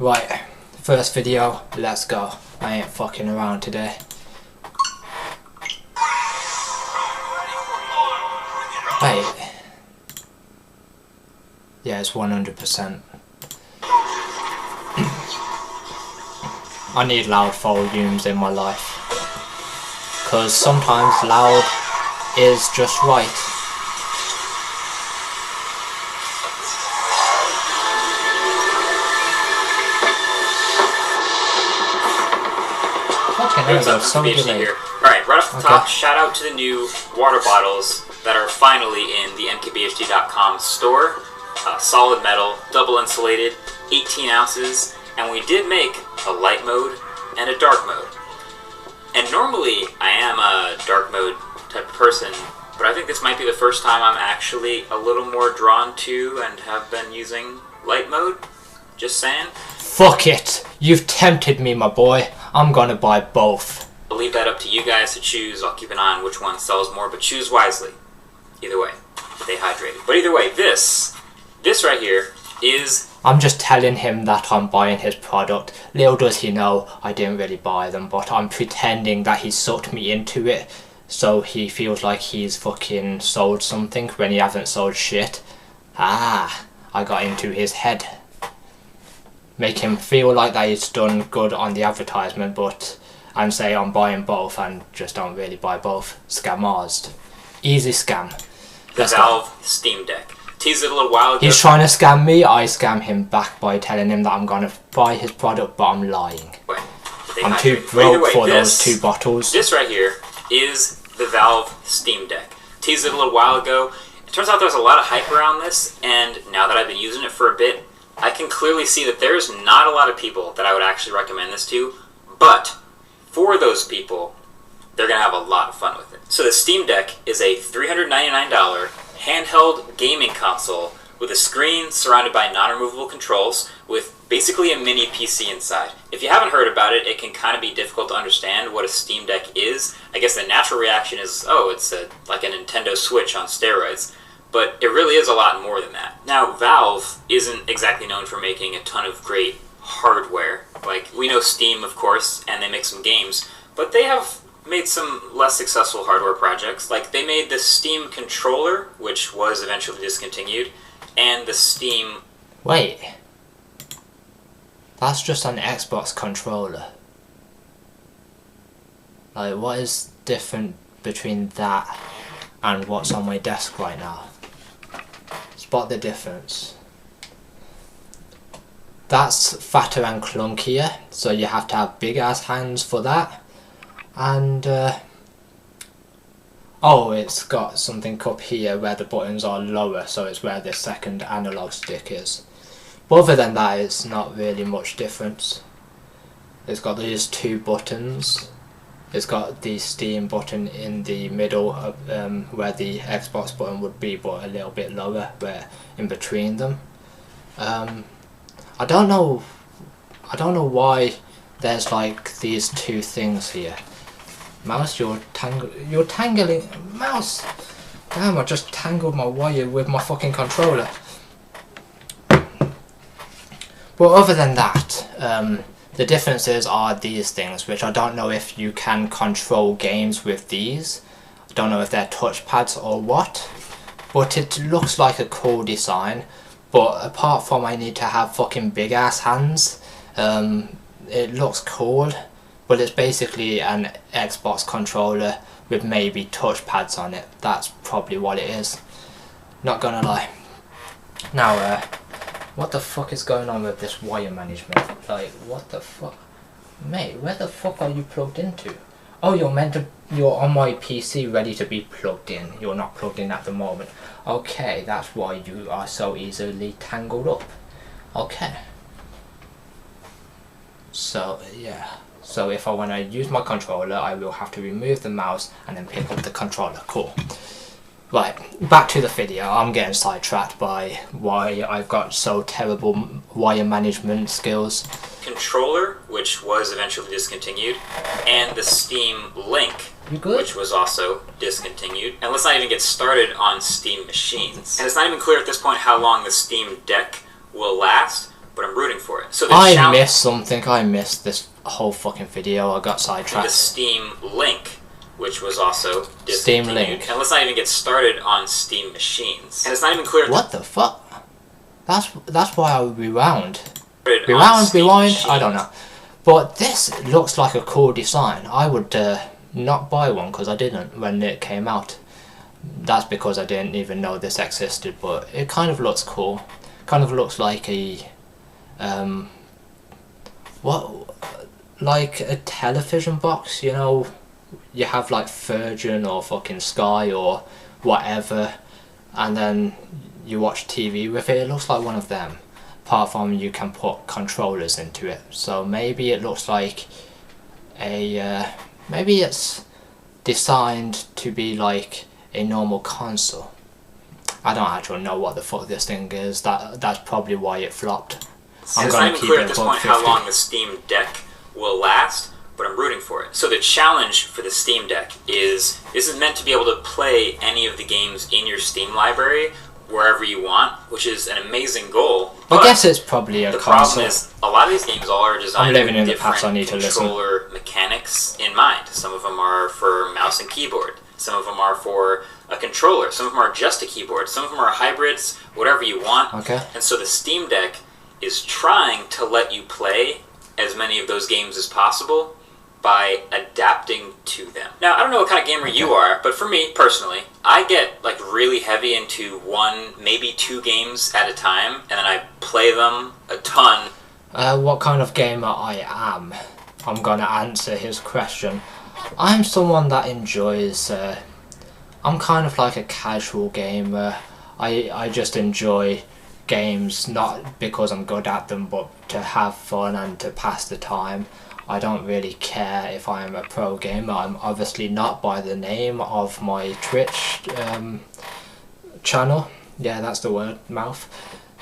Right, first video, let's go. I ain't fucking around today. Wait. Yeah, it's 100%. I need loud volumes in my life. Because sometimes loud is just right. So here. Alright, right off the top, shout out to the new water bottles that are finally in the mkbhd.com store. Solid metal, double insulated, 18 ounces, and we did make a light mode and a dark mode. And normally I am a dark mode type of person, but I think this might be the first time I'm actually a little more drawn to and have been using light mode. Just saying. Fuck it! You've tempted me, my boy. I'm gonna buy both. I'll leave that up to you guys to choose. I'll keep an eye on which one sells more, but choose wisely. Either way, stay hydrated. But either way, this right here is... I'm just telling him that I'm buying his product. Little does he know I didn't really buy them, but I'm pretending that he sucked me into it so he feels like he's fucking sold something when he hasn't sold shit. Ah, I got into his head. Make him feel like that he's done good on the advertisement, but and say I'm buying both and just don't really buy both. Scammers. Easy scam. The Valve Steam Deck. Teased it a little while ago. He's trying to scam me, I scam him back by telling him that I'm going to buy his product, but I'm lying. I'm too broke for those 2 bottles. This right here is the Valve Steam Deck. Teased it a little while ago. It turns out there's a lot of hype around this, and now that I've been using it for a bit, I can clearly see that there's not a lot of people that I would actually recommend this to, but for those people, they're going to have a lot of fun with it. So the Steam Deck is a $399 handheld gaming console with a screen surrounded by non-removable controls with basically a mini PC inside. If you haven't heard about it, it can kind of be difficult to understand what a Steam Deck is. I guess the natural reaction is, oh, it's like a Nintendo Switch on steroids. But it really is a lot more than that. Now, Valve isn't exactly known for making a ton of great hardware. Like, we know Steam, of course, and they make some games, but they have made some less successful hardware projects. Like, they made the Steam controller, which was eventually discontinued, and the Steam... Wait. That's just an Xbox controller. Like, what is different between that and what's on my desk right now? Spot the difference. That's fatter and clunkier, so you have to have big ass hands for that. And oh, it's got something up here where the buttons are lower, so it's where the second analog stick is. But other than that, it's not really much difference. It's got these 2 buttons. It's got the Steam button in the middle of, where the Xbox button would be, but a little bit lower, where in between them. I don't know why there's like these 2 things here. Mouse, you're tangling. Mouse! Damn, I just tangled my wire with my fucking controller. But other than that, the differences are these things, which I don't know if you can control games with these. I don't know if they're touchpads or what. But it looks like a cool design. But apart from I need to have fucking big ass hands, it looks cool. But it's basically an Xbox controller with maybe touchpads on it. That's probably what it is. Not gonna lie. Now, what the fuck is going on with this wire management? Like, what the fuck? Mate, where the fuck are you plugged into? Oh, you're on my PC ready to be plugged in. You're not plugged in at the moment. Okay, that's why you are so easily tangled up. Okay. So, yeah. So if I want to use my controller, I will have to remove the mouse and then pick up the controller. Cool. Right, back to the video. I'm getting sidetracked by why I've got so terrible wire management skills. Controller, which was eventually discontinued, and the Steam Link, which was also discontinued. And let's not even get started on Steam machines. And it's not even clear at this point how long the Steam Deck will last, but I'm rooting for it. So the I missed something. I missed this whole fucking video. I got sidetracked. The Steam Link, which was also discontinued. Steam Link. And let's not even get started on Steam machines. And it's not even clear. What the fuck? That's why I rewound. Rewind. I don't know. But this looks like a cool design. I would not buy one because I didn't when it came out. That's because I didn't even know this existed. But it kind of looks cool. Kind of looks like a like a television box. You know, you have like Virgin or fucking Sky or whatever, and then you watch TV with it. It looks like one of them. Apart from you can put controllers into it, so maybe it looks like a maybe it's designed to be like a normal console. I don't actually know what the fuck this thing is. That's probably why it flopped. I'm it's not gonna even keep clear it at this above point 50. how long the Steam Deck will last, but I'm rooting for it. So the challenge for the Steam Deck is this is meant to be able to play any of the games in your Steam library wherever you want, which is an amazing goal. I guess it's probably a the console. problem is a lot of these games all are designed living in with the past, I need to listen. controller mechanics in mind. Some of them are for mouse and keyboard. Some of them are for a controller. Some of them are just a keyboard. Some of them are hybrids, whatever you want. Okay. And so the Steam Deck is trying to let you play as many of those games as possible by adapting to them. Now, I don't know what kind of gamer you are, but for me, personally, I get like really heavy into one, maybe two games at a time, and then I play them a ton. What kind of gamer I am? I'm gonna answer his question. I'm someone that enjoys, I'm kind of like a casual gamer. I just enjoy games not because I'm good at them, but to have fun and to pass the time. I don't really care if I am a pro gamer. I'm obviously not by the name of my Twitch channel. Yeah, that's the word, mouth.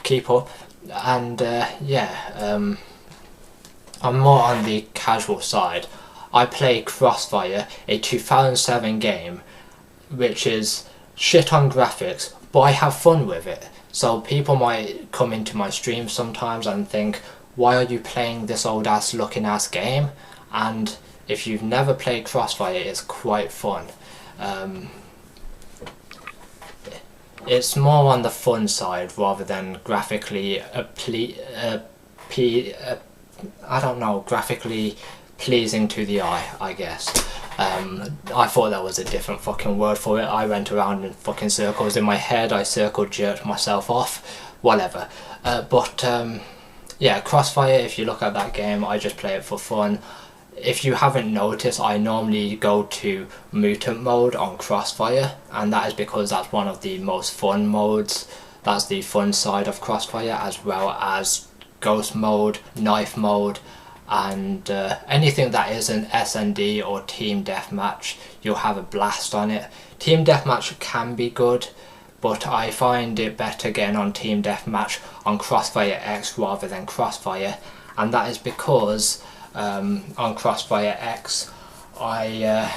Keep up. And I'm more on the casual side. I play Crossfire, a 2007 game, which is shit on graphics, but I have fun with it. So people might come into my stream sometimes and think, why are you playing this old ass looking ass game? And if you've never played Crossfire, it's quite fun. It's more on the fun side rather than graphically graphically pleasing to the eye, I guess. I thought that was a different fucking word for it. I went around in fucking circles in my head. I jerked myself off, whatever. Yeah, Crossfire, if you look at that game, I just play it for fun. If you haven't noticed, I normally go to mutant mode on Crossfire, and that is because that's one of the most fun modes. That's the fun side of Crossfire, as well as ghost mode, knife mode, and anything that isn't SND or team deathmatch, you'll have a blast on it. Team deathmatch can be good, but I find it better getting on Team Deathmatch on Crossfire X rather than Crossfire, and that is because on Crossfire X, not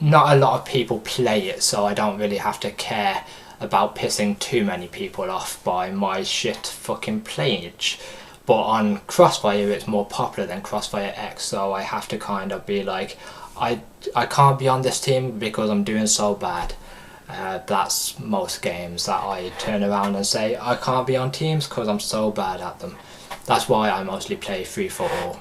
a lot of people play it, so I don't really have to care about pissing too many people off by my shit fucking playage. But on Crossfire, it's more popular than Crossfire X, so I have to kind of be like, I can't be on this team because I'm doing so bad. That's most games that I turn around and say I can't be on teams because I'm so bad at them. That's why I mostly play free for all.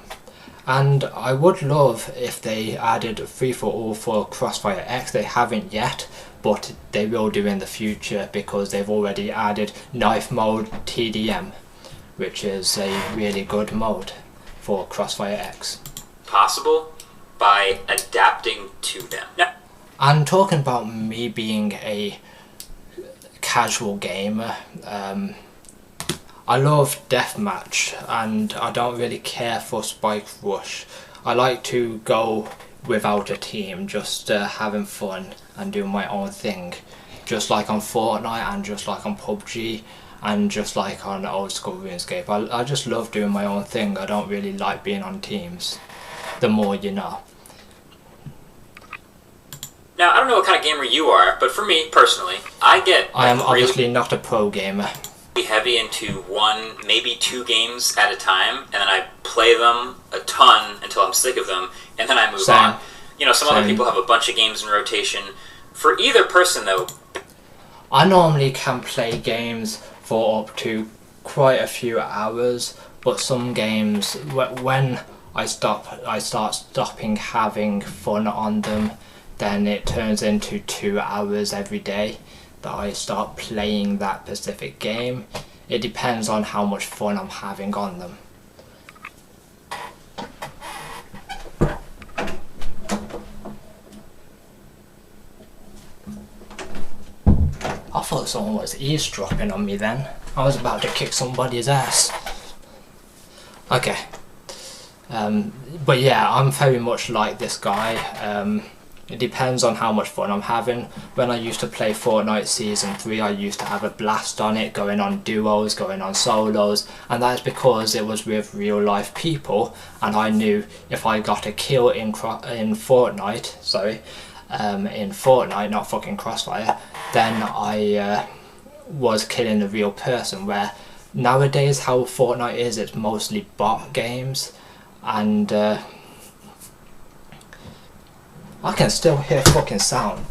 And I would love if they added free for all for Crossfire X. They haven't yet, but they will do in the future because they've already added knife mode TDM, which is a really good mode for Crossfire X. Possible by adapting to them. Now, and talking about me being a casual gamer, I love deathmatch and I don't really care for spike rush. I like to go without a team, just having fun and doing my own thing, just like on Fortnite and just like on PUBG and just like on old school RuneScape. I just love doing my own thing. I don't really like being on teams. The more you know. Now, I don't know what kind of gamer you are, but for me, personally, I am obviously not a pro gamer. be heavy into 1, maybe 2 games at a time, and then I play them a ton until I'm sick of them, and then I move on. You know, some other people have a bunch of games in rotation. For either person, though, I normally can play games for up to quite a few hours, but some games, when I start stopping having fun on them, then it turns into 2 hours every day that I start playing that specific game. It depends on how much fun I'm having on them. I thought someone was eavesdropping on me then. I was about to kick somebody's ass. Okay. But yeah, I'm very much like this guy. It depends on how much fun I'm having. When I used to play Fortnite Season 3, I used to have a blast on it, going on duos, going on solos, and that's because it was with real life people, and I knew if I got a kill in Fortnite, in Fortnite, not fucking Crossfire, then I was killing a real person, where nowadays how Fortnite is, it's mostly bot games, and I can still hear fucking sound.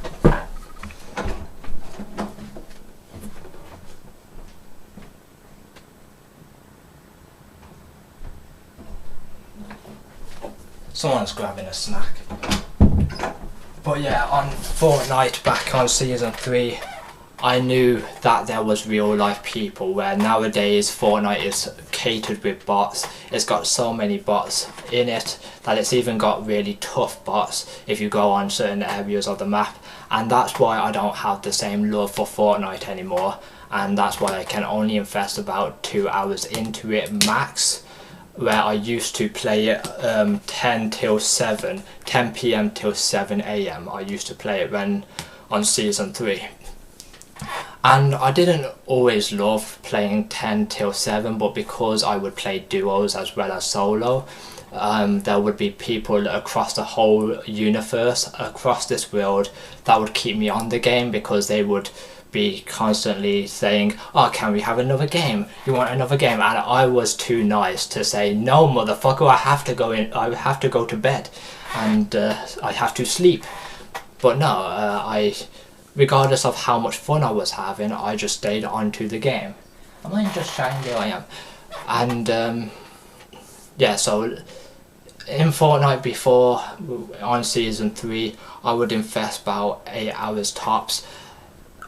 Someone's grabbing a snack. But yeah, on Fortnite back on Season 3, I knew that there was real life people, where nowadays Fortnite is catered with bots. It's got so many bots in it that it's even got really tough bots if you go on certain areas of the map, and that's why I don't have the same love for Fortnite anymore, and that's why I can only invest about 2 hours into it max, where I used to play it 10 PM till 7 AM. I used to play it when on Season 3. And I didn't always love playing 10 till 7, but because I would play duos as well as solo, there would be people across the whole universe, across this world, that would keep me on the game, because they would be constantly saying, oh, can we have another game? You want another game? And I was too nice to say, no motherfucker, I have to go to bed, and I have to sleep. But no, regardless of how much fun I was having, I just stayed onto the game. Am I just shouting? There I am. And yeah, so in Fortnite before, on Season 3, I would invest about 8 hours tops.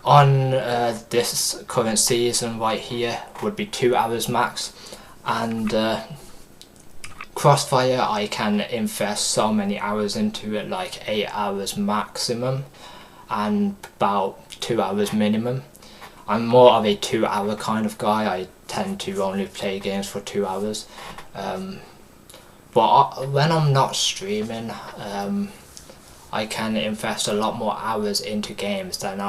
On this current season right here would be 2 hours max, and Crossfire I can invest so many hours into it, like 8 hours maximum and about 2 hours minimum. I'm more of a 2 hour kind of guy. I tend to only play games for 2 hours, but when I'm not streaming, I can invest a lot more hours into games than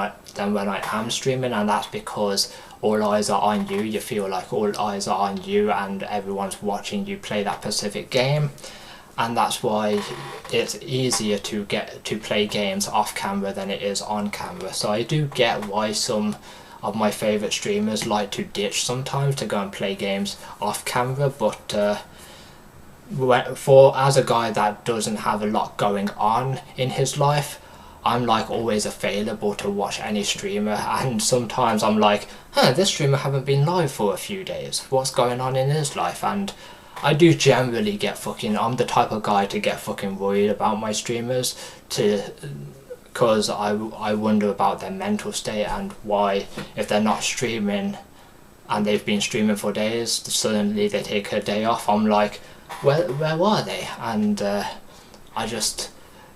when I am streaming, and that's because all eyes are on you. You feel like all eyes are on you and everyone's watching you play that specific game, and that's why it's easier to get to play games off camera than it is on camera. So I do get why some of my favourite streamers like to ditch sometimes to go and play games off camera, but as a guy that doesn't have a lot going on in his life, I'm like always available to watch any streamer, and sometimes I'm like, this streamer haven't been live for a few days, what's going on in his life? And I do generally get I'm the type of guy to get fucking worried about my streamers, because I wonder about their mental state, and why if they're not streaming and they've been streaming for days, suddenly they take a day off. I'm like, where were they? And I just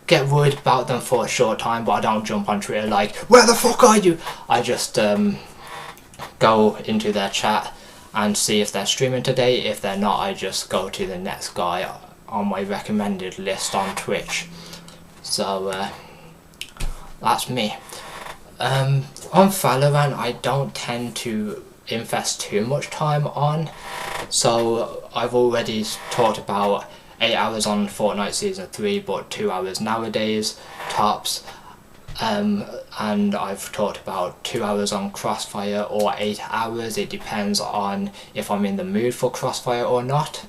get worried about them for a short time, but I don't jump on Twitter like, where the fuck are you? I just go into their chat and see if they're streaming today. If they're not, I just go to the next guy on my recommended list on Twitch. So that's me. On Valorant, I don't tend to invest too much time on, so I've already talked about 8 hours on Fortnite Season 3, but 2 hours nowadays tops. and I've talked about 2 hours on Crossfire or 8 hours. It depends on if I'm in the mood for Crossfire or not.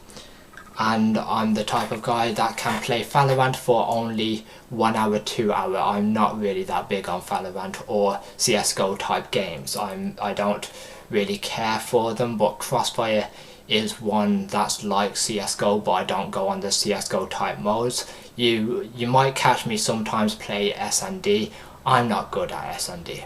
And I'm the type of guy that can play Valorant for only 1 hour, 2 hour. I'm not really that big on Valorant or CSGO type games. I don't really care for them, but Crossfire is one that's like CSGO, but I don't go on the CSGO type modes. You might catch me sometimes play S&D. I'm not good at S&D.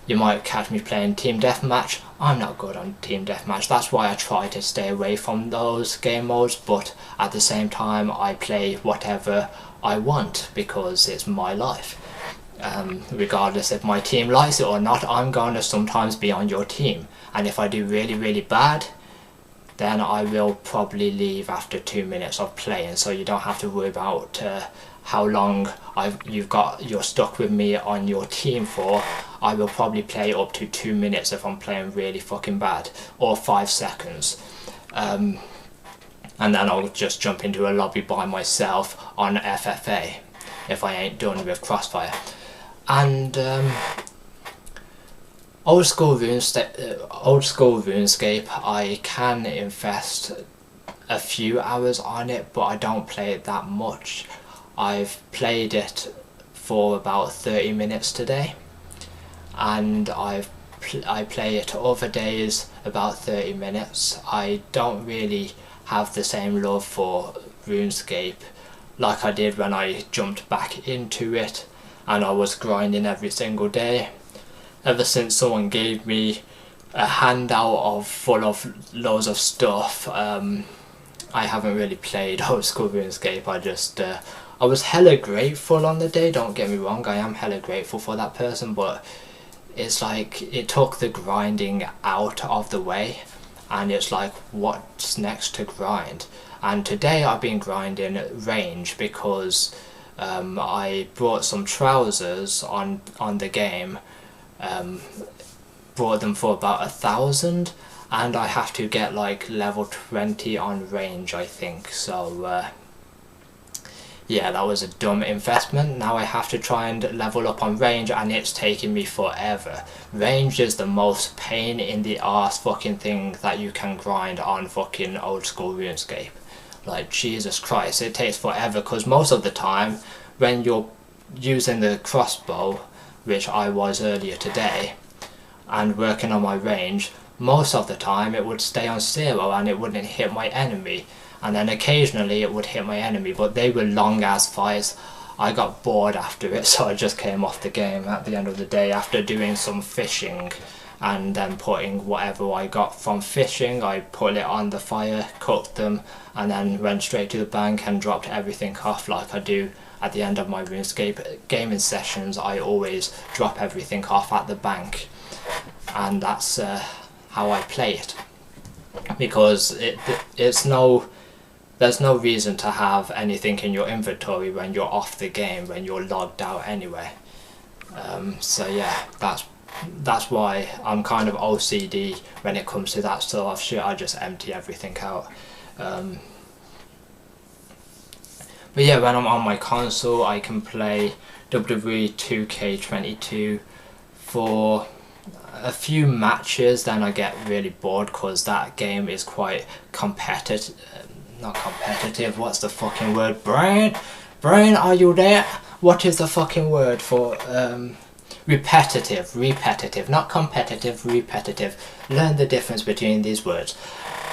You might catch me playing Team Deathmatch. I'm not good on Team Deathmatch. That's why I try to stay away from those game modes, but at the same time I play whatever I want because it's my life. Regardless if my team likes it or not, I'm going to sometimes be on your team. And if I do really, really bad, then I will probably leave after 2 minutes of playing, so you don't have to worry about how long you're stuck with me on your team for. I will probably play up to 2 minutes if I'm playing really fucking bad, or 5 seconds. And then I'll just jump into a lobby by myself on FFA if I ain't done with Crossfire. And old school RuneScape, I can invest a few hours on it, but I don't play it that much. I've played it for about 30 minutes today, and I play it other days about 30 minutes. I don't really have the same love for RuneScape like I did when I jumped back into it and I was grinding every single day. Ever since someone gave me a handout full of loads of stuff, I haven't really played old school RuneScape. I was hella grateful on the day, don't get me wrong, I am hella grateful for that person, but it's like it took the grinding out of the way, and it's like, what's next to grind? And today I've been grinding range because I brought some trousers on the game, brought them for about 1,000, and I have to get like level 20 on range, I think. So yeah, that was a dumb investment. Now I have to try and level up on range, and it's taking me forever. Range is the most pain in the arse fucking thing that you can grind on fucking old school RuneScape. Like, Jesus Christ, it takes forever, because most of the time when you're using the crossbow, which I was earlier today, and working on my range, most of the time it would stay on 0 and it wouldn't hit my enemy. And then occasionally it would hit my enemy, but they were long ass fights. I got bored after it, so I just came off the game at the end of the day after doing some fishing, and then putting whatever I got from fishing, I put it on the fire, cooked them, and then went straight to the bank and dropped everything off like I do at the end of my RuneScape gaming sessions. I always drop everything off at the bank, and that's how I play it, because there's no reason to have anything in your inventory when you're off the game, when you're logged out anyway. So yeah, that's why I'm kind of OCD when it comes to that sort of shit. I just empty everything out. But yeah, when I'm on my console, I can play WWE 2K22 for a few matches, then I get really bored because that game is quite competitive. Not competitive, what's the fucking word? Brain, are you there? What is the fucking word for repetitive, not competitive, repetitive. Learn the difference between these words.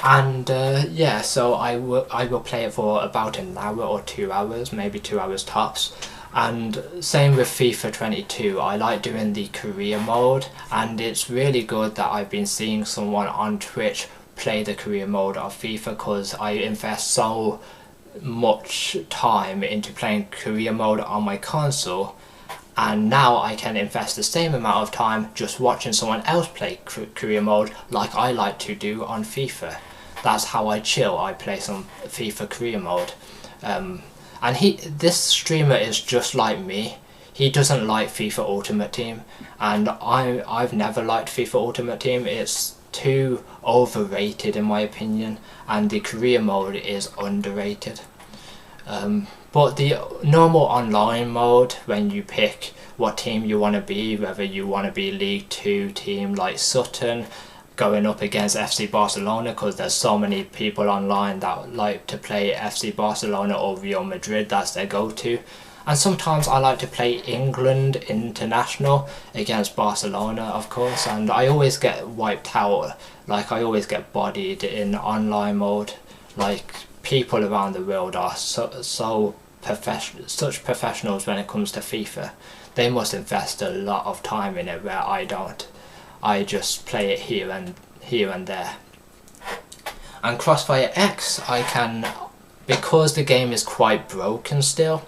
And yeah, so I will play it for about an hour or 2 hours, maybe 2 hours tops. And same with FIFA 22, I like doing the career mode, and it's really good that I've been seeing someone on Twitch play the career mode of FIFA, because I invest so much time into playing career mode on my console, and now I can invest the same amount of time just watching someone else play career mode like I like to do on FIFA. That's how I chill. I play some FIFA career mode. And this streamer is just like me. He doesn't like FIFA Ultimate Team, and I've never liked FIFA Ultimate Team. It's too overrated in my opinion, and the career mode is underrated. But the normal online mode, when you pick what team you want to be, whether you want to be League 2 team like Sutton going up against FC Barcelona, because there's so many people online that like to play FC Barcelona or Real Madrid, that's their go-to. And sometimes I like to play England International against Barcelona, of course, and I always get wiped out. Like, I always get bodied in online mode. Like, people around the world are such professionals when it comes to FIFA. They must invest a lot of time in it, where I don't. I just play it here and there. And Crossfire X, I can, because the game is quite broken still,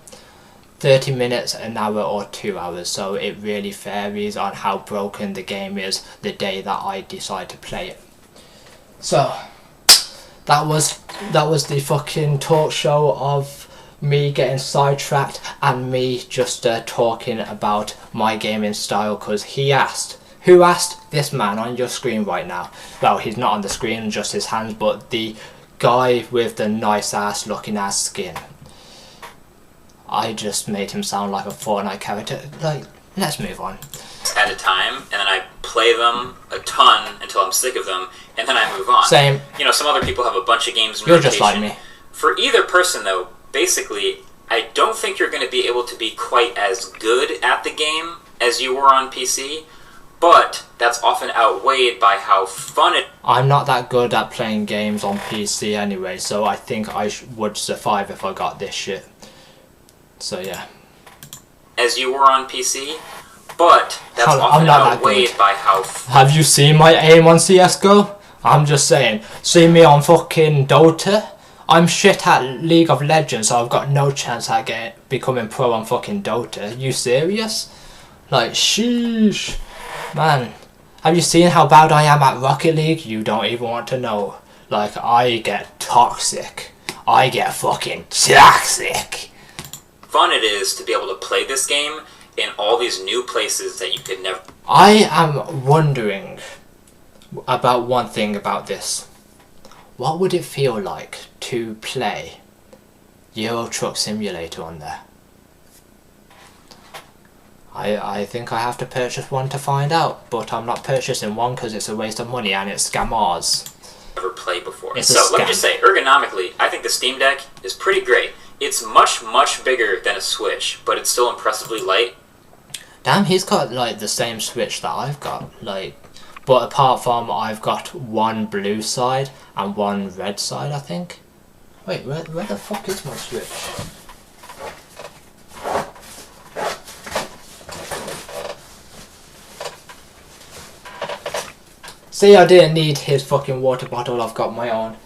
30 minutes, an hour or 2 hours, so it really varies on how broken the game is the day that I decide to play it. So that was the fucking talk show of me getting sidetracked and me just talking about my gaming style, because he asked. Who asked? This man on your screen right now. Well, he's not on the screen, just his hands, but the guy with the nice ass looking ass skin. I just made him sound like a Fortnite character. Like, let's move on. At a time, and then I play them a ton until I'm sick of them, and then I move on. Same. You know, some other people have a bunch of games in You're rotation. just like me. For either person, though, basically, I don't think you're going to be able to be quite as good at the game as you were on PC, but that's often outweighed by how fun it... I'm not that good at playing games on PC anyway, so I think I would survive if I got this shit. So yeah. As you were on PC, but that's often outweighed by how... Have you seen my aim on CSGO? I'm just saying. See me on fucking Dota? I'm shit at League of Legends, so I've got no chance at becoming pro on fucking Dota. You serious? Like, sheesh. Man, have you seen how bad I am at Rocket League? You don't even want to know. Like, I get toxic. I get fucking toxic. Fun it is to be able to play this game in all these new places that you could never... I am wondering about one thing about this. What would it feel like to play Euro Truck Simulator on there? I think I have to purchase one to find out, but I'm not purchasing one because it's a waste of money and it's scammers. Never played before. It's so let me just say, ergonomically, I think the Steam Deck is pretty great. It's much, much bigger than a Switch, but it's still impressively light. Damn, he's got like the same Switch that I've got, like, but apart from I've got one blue side and one red side, I think. Wait, where the fuck is my Switch? See, I didn't need his fucking water bottle, I've got my own.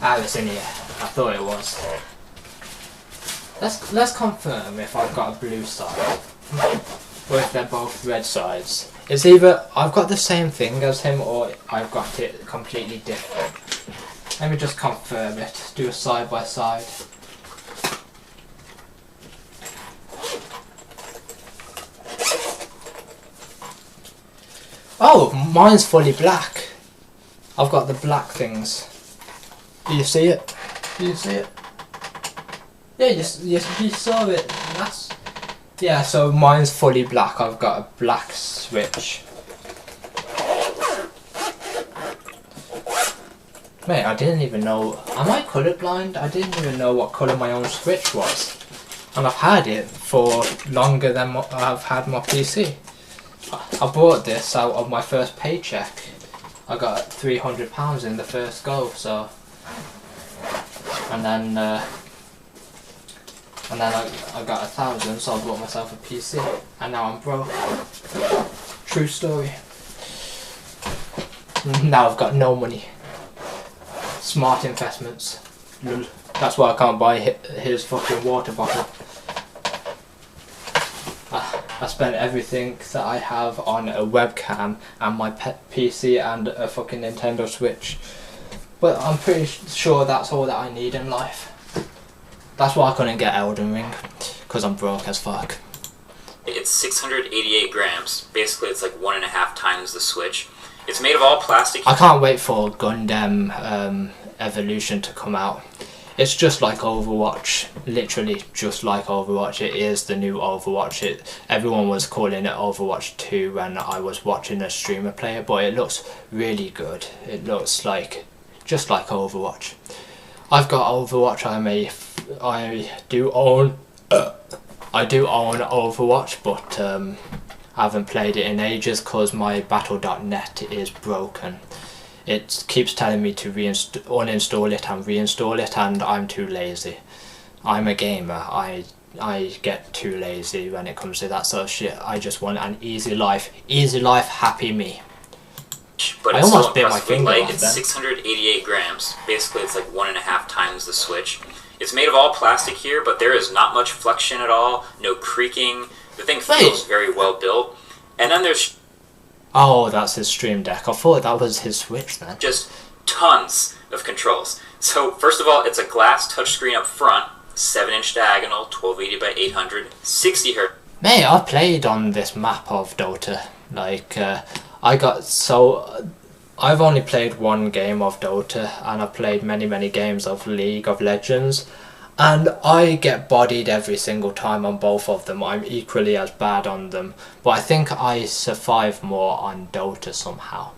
Ah, it's in here. I thought it was. Let's confirm if I've got a blue side. Or if they're both red sides. It's either I've got the same thing as him or I've got it completely different. Let me just confirm it. Do a side by side. Oh, mine's fully black. I've got the black things. Do you see it? Do you see it? Yeah, you saw it. That's... Yeah, so mine's fully black. I've got a black Switch. Mate, I didn't even know... Am I colourblind? I didn't even know what colour my own Switch was. And I've had it for longer than I've had my PC. I bought this out of my first paycheck. I got £300 in the first go, so... And then I got 1,000, so I bought myself a PC, and now I'm broke. True story. Now I've got no money. Smart investments. That's why I can't buy his fucking water bottle. I spent everything that I have on a webcam and my PC and a fucking Nintendo Switch. But I'm pretty sure that's all that I need in life. That's why I couldn't get Elden Ring, because I'm broke as fuck. It's 688 grams. Basically, it's like 1.5 times the Switch. It's made of all plastic. I can't wait for Gundam evolution to come out. It's just like Overwatch, literally just like Overwatch. It is the new Overwatch. Everyone was calling it Overwatch 2 when I was watching a streamer play it, but it looks really good. It looks like just like Overwatch. I've got Overwatch. I do own Overwatch, but I haven't played it in ages because my battle.net is broken. It keeps telling me to uninstall it and reinstall it, and I'm too lazy. I'm a gamer. I get too lazy when it comes to that sort of shit. I just want an easy life. Easy life, happy me. But I it's almost so bit my finger off It's then. 688 grams. Basically, it's like 1.5 times the Switch. It's made of all plastic here, but there is not much flexion at all. No creaking. The thing feels very well built. And then there's... Oh, that's his Stream Deck. I thought that was his Switch then. Just tons of controls. So, first of all, it's a glass touchscreen up front, 7-inch diagonal, 1280 by 800, 60 Hz. Mate, I've played on this map of Dota. Like, I've only played one game of Dota, and I've played many games of League of Legends, and I get bodied every single time on both of them. I'm equally as bad on them, but I think I survive more on Dota somehow.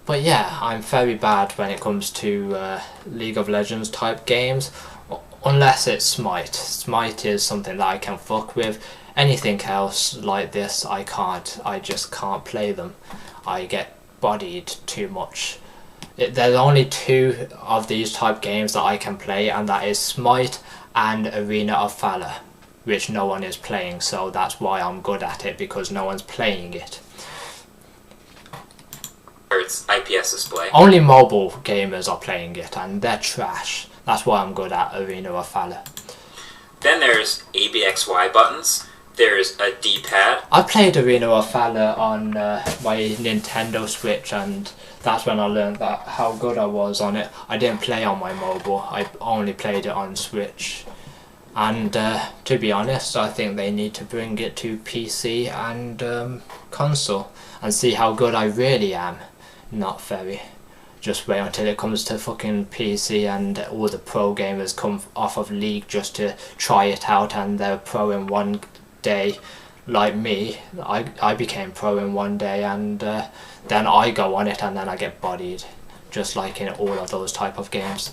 But yeah, I'm very bad when it comes to League of Legends type games, unless it's Smite. Smite is something that I can fuck with. Anything else like this, I can't. I just can't play them. I get bodied too much. There's only 2 of these type games that I can play, and that is Smite and Arena of Valor, which no one is playing, so that's why I'm good at it, because no one's playing it. It's IPS display. Only mobile gamers are playing it, and they're trash. That's why I'm good at Arena of Valor. Then there's ABXY buttons. There's a D-pad. I played Arena of Valor on my Nintendo Switch, and that's when I learned that how good I was on it. I didn't play on my mobile, I only played it on Switch. And to be honest, I think they need to bring it to PC and console and see how good I really am. Not very. Just wait until it comes to fucking PC and all the pro gamers come off of League just to try it out, and they're pro in one day. Like me, I became pro in one day, and then I go on it and then I get bodied, just like in all of those type of games.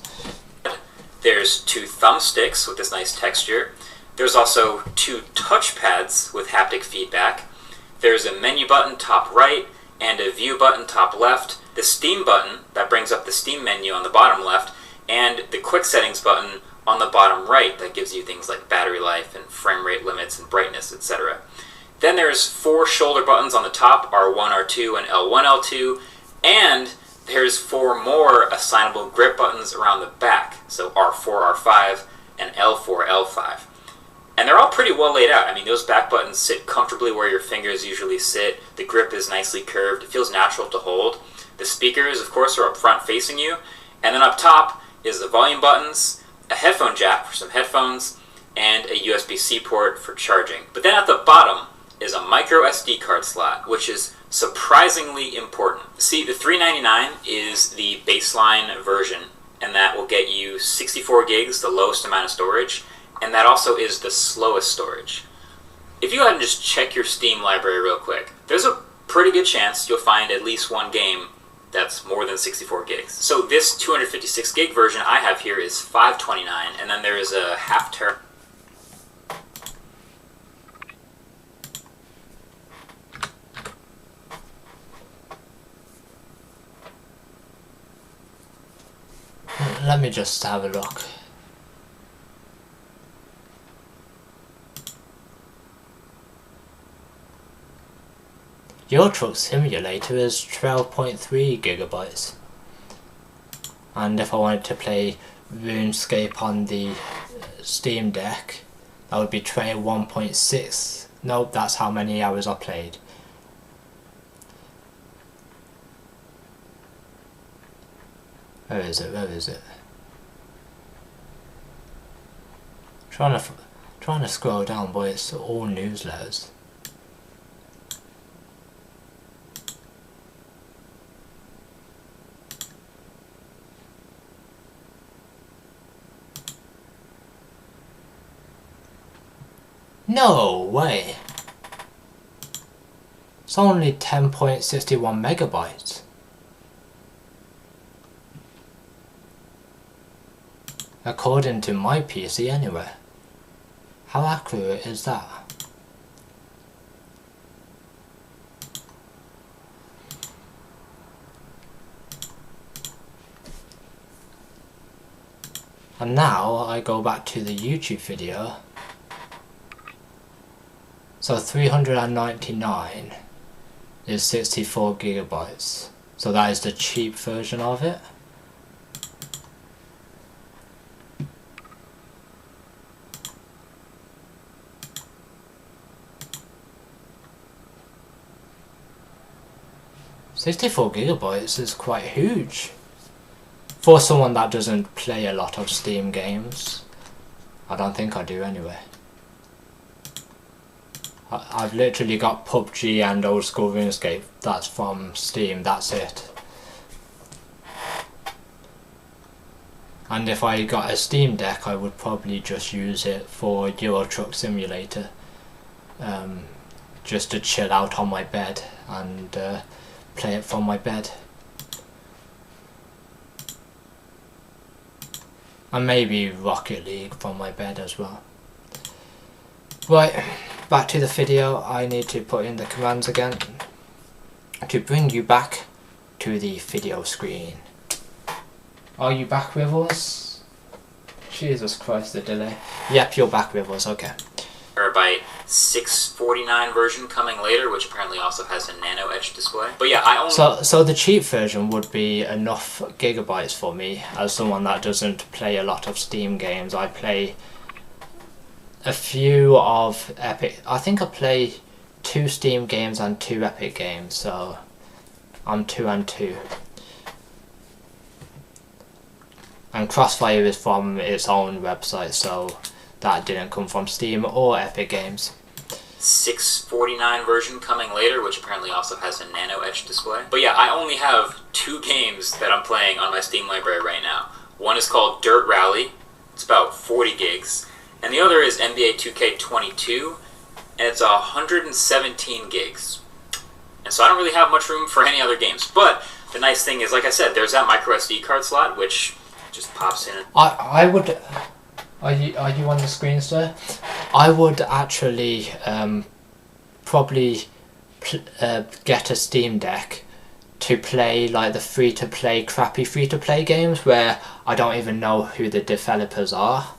There's 2 thumbsticks with this nice texture. There's also 2 touchpads with haptic feedback. There's a menu button top right and a view button top left, the Steam button that brings up the Steam menu on the bottom left, and the quick settings button on the bottom right that gives you things like battery life and frame rate limits and brightness, etc. Then there's 4 shoulder buttons on the top, R1, R2, and L1, L2, and there's 4 more assignable grip buttons around the back, so R4, R5, and L4, L5. And they're all pretty well laid out. I mean, those back buttons sit comfortably where your fingers usually sit. The grip is nicely curved. It feels natural to hold. The speakers, of course, are up front facing you. And then up top is the volume buttons, a headphone jack for some headphones, and a USB-C port for charging. But then at the bottom is a micro SD card slot, which is surprisingly important. See, the $399 is the baseline version, and that will get you 64 gigs, the lowest amount of storage, and that also is the slowest storage. If you go ahead and just check your Steam library real quick, there's a pretty good chance you'll find at least one game that's more than 64 gigs. So this 256 gig version I have here is $529, and then there is a half terabyte. Let me just have a look. Euro Truck Simulator is 12.3 gigabytes. And if I wanted to play RuneScape on the Steam Deck, that would be 21.6. Nope, that's how many hours I played. Where is it? Where is it? Trying to scroll down, but it's all newsletters. No way! It's only 10.61 megabytes. According to my PC anyway. How accurate is that? And now I go back to the YouTube video. So 399 is 64 gigabytes. So that is the cheap version of it. $64 gigabytes is quite huge. For someone that doesn't play a lot of Steam games. I don't think I do anyway. I've literally got PUBG and Old School RuneScape. That's from Steam, that's it. And if I got a Steam Deck, I would probably just use it for Euro Truck Simulator. Just to chill out on my bed and play it from my bed. And maybe Rocket League from my bed as well. Right, back to the video. I need to put in the commands again to bring you back to the video screen. Are you back with us? Jesus Christ, the delay. Yep, you're back with us, okay. Terabyte 649 version coming later, which apparently also has a nano etch display. But yeah, I only... So the cheap version would be enough gigabytes for me, as someone that doesn't play a lot of Steam games. I play a few of Epic. I think I play 2 Steam games and 2 Epic games, so I'm 2 and 2. And Crossfire is from its own website, so that didn't come from Steam or Epic Games. 649 version coming later, which apparently also has a nano etch display. But yeah, I only have 2 games that I'm playing on my Steam library right now. One is called Dirt Rally, it's about 40 gigs, and the other is NBA 2K22, and it's 117 gigs. And so I don't really have much room for any other games. But the nice thing is, like I said, there's that micro SD card slot, which just pops in. I would... Are you on the screen, sir? I would actually probably get a Steam Deck to play like the crappy free-to-play games where I don't even know who the developers are,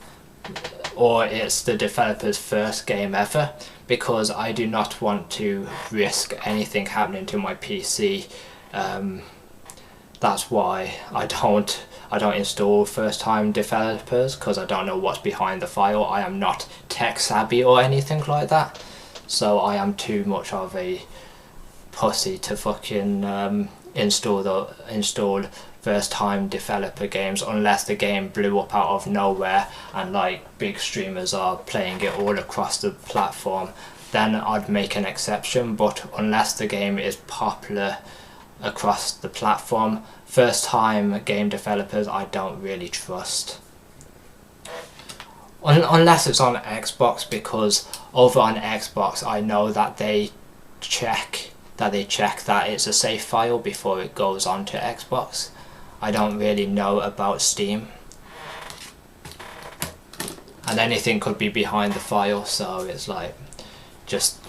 or it's the developer's first game ever, because I do not want to risk anything happening to my PC. That's why I don't install first time developers, because I don't know what's behind the file. I am not tech savvy or anything like that, so I am too much of a pussy to fucking install first time developer games unless the game blew up out of nowhere and like big streamers are playing it all across the platform. Then I'd make an exception, but unless the game is popular across the platform, first time game developers I don't really trust. Unless it's on Xbox, because over on Xbox I know that they check that it's a safe file before it goes on to Xbox. I don't really know about Steam, and anything could be behind the file, so it's like just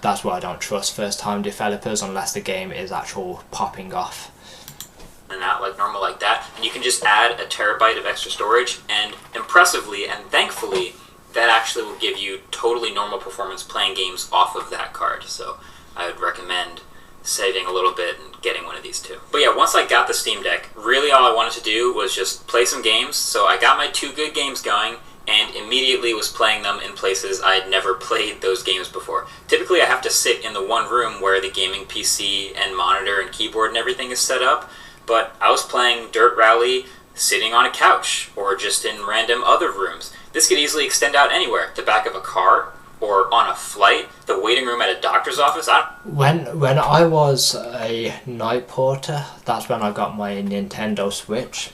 that's why I don't trust first time developers unless the game is actual popping off. And out like normal like that, and you can just add a terabyte of extra storage, and impressively and thankfully that actually will give you totally normal performance playing games off of that card. So I would recommend saving a little bit and getting one of these two. But yeah, once I got the Steam Deck, really all I wanted to do was just play some games. So I got my 2 good games going and immediately was playing them in places I had never played those games before. Typically I have to sit in the one room where the gaming PC and monitor and keyboard and everything is set up, but I was playing Dirt Rally sitting on a couch or just in random other rooms. This could easily extend out anywhere, the back of a car or on a flight, the waiting room at a doctor's office. When I was a night porter, that's when I got my Nintendo Switch.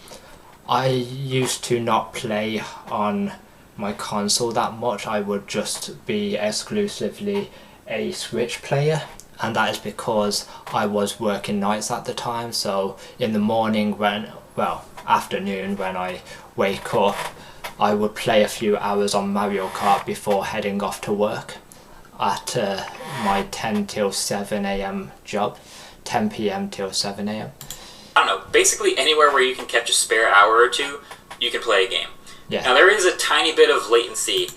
I used to not play on my console that much. I would just be exclusively a Switch player, and that is because I was working nights at the time. So in the morning afternoon when I wake up, I would play a few hours on Mario Kart before heading off to work at my 10 till 7 a.m. job, 10 p.m. till 7 a.m. I don't know, basically anywhere where you can catch a spare hour or two, you can play a game. Yeah. Now there is a tiny bit of latency.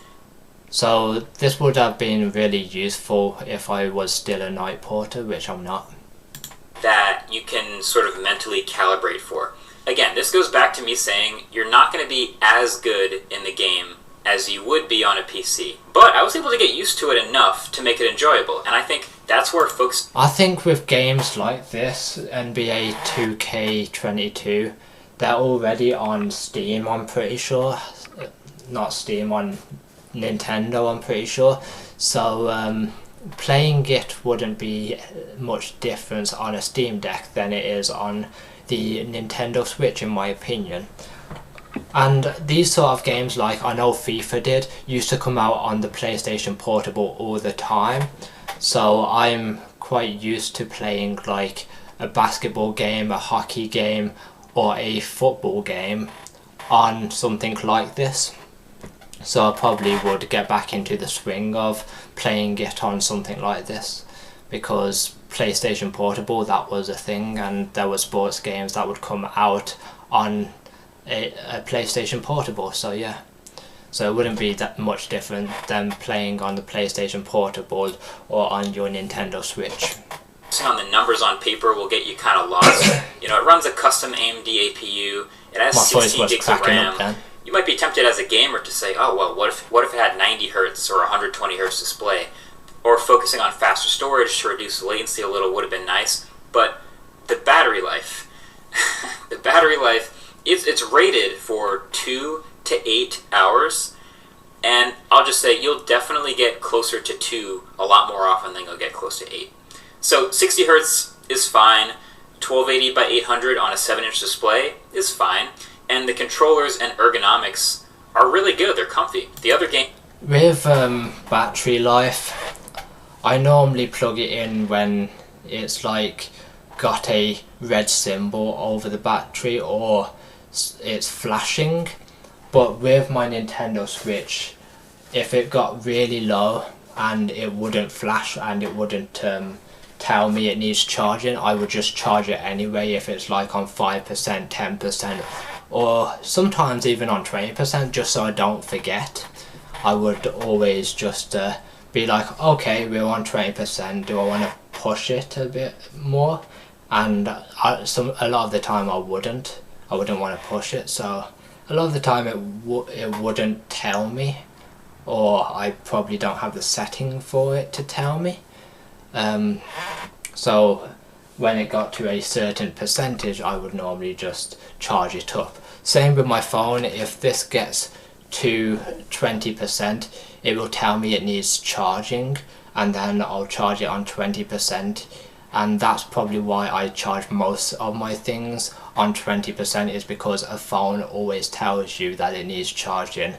So this would have been really useful if I was still a night porter, which I'm not. That you can sort of mentally calibrate for. Again, this goes back to me saying you're not going to be as good in the game as you would be on a PC. But I was able to get used to it enough to make it enjoyable, and I think that's where folks... I think with games like this, NBA 2K22, they're already on Steam, I'm pretty sure. Not Steam, on Nintendo, I'm pretty sure. So playing it wouldn't be much difference on a Steam Deck than it is on the Nintendo Switch, in my opinion. And these sort of games, like I know FIFA did, used to come out on the PlayStation Portable all the time. So I'm quite used to playing like a basketball game, a hockey game, or a football game on something like this. So I probably would get back into the swing of playing it on something like this, because PlayStation Portable, that was a thing, and there were sports games that would come out on a PlayStation Portable. So yeah, so it wouldn't be that much different than playing on the PlayStation Portable or on your Nintendo Switch. On the numbers on paper will get you kind of lost. You know, it runs a custom AMD APU. It has 16 gigs of RAM. You might be tempted as a gamer to say, oh well, what if it had 90 hertz or 120 hertz display? Or focusing on faster storage to reduce the latency a little would have been nice. But the battery life, the battery life, it's rated for 2 to 8 hours. And I'll just say you'll definitely get closer to 2 a lot more often than you'll get close to 8. So 60 hertz is fine. 1280 by 800 on a 7-inch display is fine. And the controllers and ergonomics are really good. They're comfy. The other game... With battery life, I normally plug it in when it's like got a red symbol over the battery or it's flashing. But with my Nintendo Switch, if it got really low and it wouldn't flash and it wouldn't tell me it needs charging, I would just charge it anyway if it's like on 5%, 10%, or sometimes even on 20%, just so I don't forget. I would always just be like, okay, we're on 20%, do I want to push it a bit more? And a lot of the time I wouldn't want to push it, so a lot of the time it wouldn't tell me, or I probably don't have the setting for it to tell me. So when it got to a certain percentage, I would normally just charge it up. Same with my phone. If this gets to 20%, it will tell me it needs charging, and then I'll charge it on 20%. And that's probably why I charge most of my things on 20%, is because a phone always tells you that it needs charging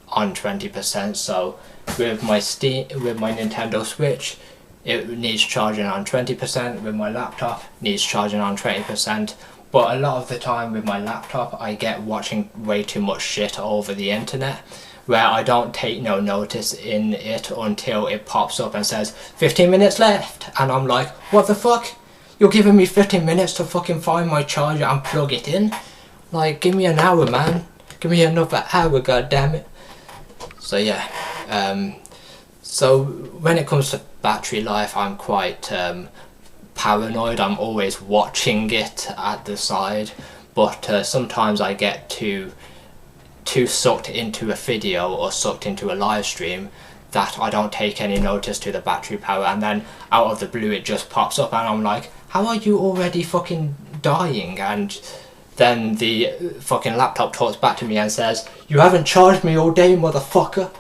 on 20%. So with my Nintendo Switch, it needs charging on 20%, with my laptop needs charging on 20%. But a lot of the time with my laptop, I get watching way too much shit over the internet, where I don't take no notice in it until it pops up and says 15 minutes left, and I'm like, what the fuck? You're giving me 15 minutes to fucking find my charger and plug it in? Like, give me an hour, man. Give me another hour, goddammit. So yeah, so when it comes to battery life, I'm quite paranoid. I'm always watching it at the side, but sometimes I get too sucked into a video or sucked into a live stream that I don't take any notice to the battery power, and then out of the blue it just pops up and I'm like, how are you already fucking dying? And then the fucking laptop talks back to me and says, you haven't charged me all day, motherfucker.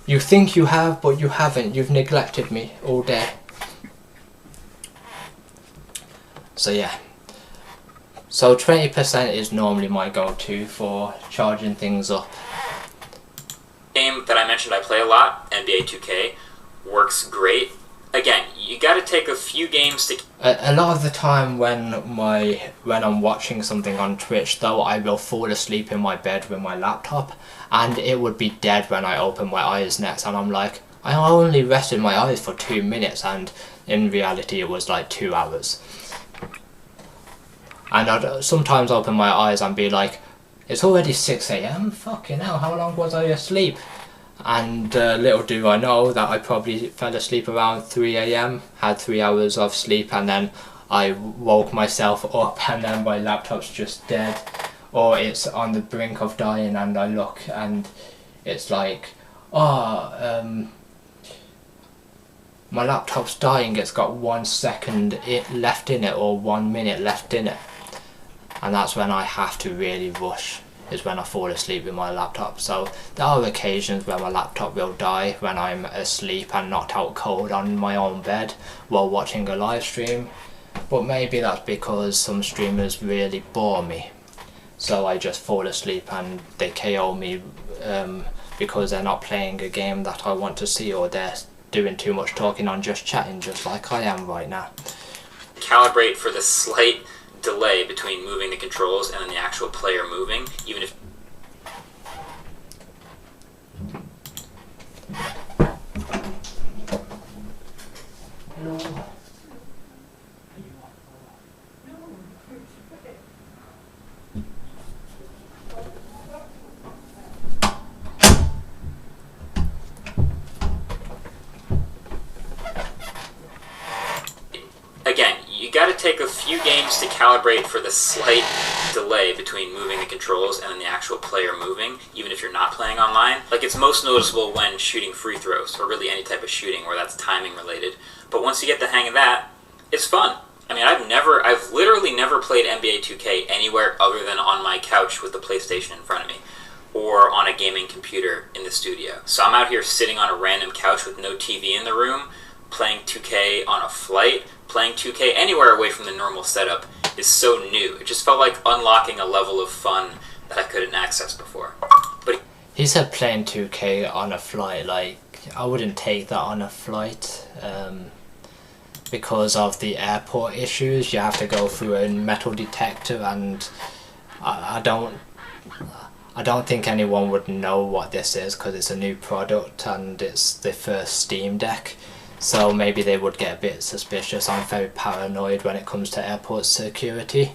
You think you have, but you haven't. You've neglected me all day. So yeah. So 20% is normally my go-to for charging things up. mentioned I play a lot, NBA 2K, works great. Again, you got to take a few games to... A lot of the time when I'm watching something on Twitch though, I will fall asleep in my bed with my laptop, and it would be dead when I open my eyes next, and I'm like, I only rested my eyes for 2 minutes, and in reality it was like 2 hours. And I'd sometimes open my eyes and be like, it's already 6 AM? Fucking hell, how long was I asleep? And little do I know that I probably fell asleep around 3 AM, had 3 hours of sleep, and then I woke myself up and then my laptop's just dead, or it's on the brink of dying, and I look and it's like, oh, my laptop's dying, it's got 1 second left in it, or 1 minute left in it. And that's when I have to really rush, is when I fall asleep with my laptop. So there are occasions where my laptop will die when I'm asleep and knocked out cold on my own bed while watching a live stream, but maybe that's because some streamers really bore me, so I just fall asleep and they KO me because they're not playing a game that I want to see, or they're doing too much talking on just chatting, just like I am right now. Calibrate for the slight delay between moving the controls and then the actual player moving, even if... Again, you got to take a few games to calibrate for the slight delay between moving the controls and then the actual player moving, even if you're not playing online. Like, it's most noticeable when shooting free throws, or really any type of shooting where that's timing related. But once you get the hang of that, it's fun. I mean, I've literally never played NBA 2K anywhere other than on my couch with the PlayStation in front of me, or on a gaming computer in the studio. So I'm out here sitting on a random couch with no TV in the room, playing 2K on a flight. Playing 2K anywhere away from the normal setup is so new. It just felt like unlocking a level of fun that I couldn't access before. But he said playing 2K on a flight, like, I wouldn't take that on a flight because of the airport issues. You have to go through a metal detector, and I don't think anyone would know what this is because it's a new product and it's the first Steam Deck. So maybe they would get a bit suspicious. I'm very paranoid when it comes to airport security.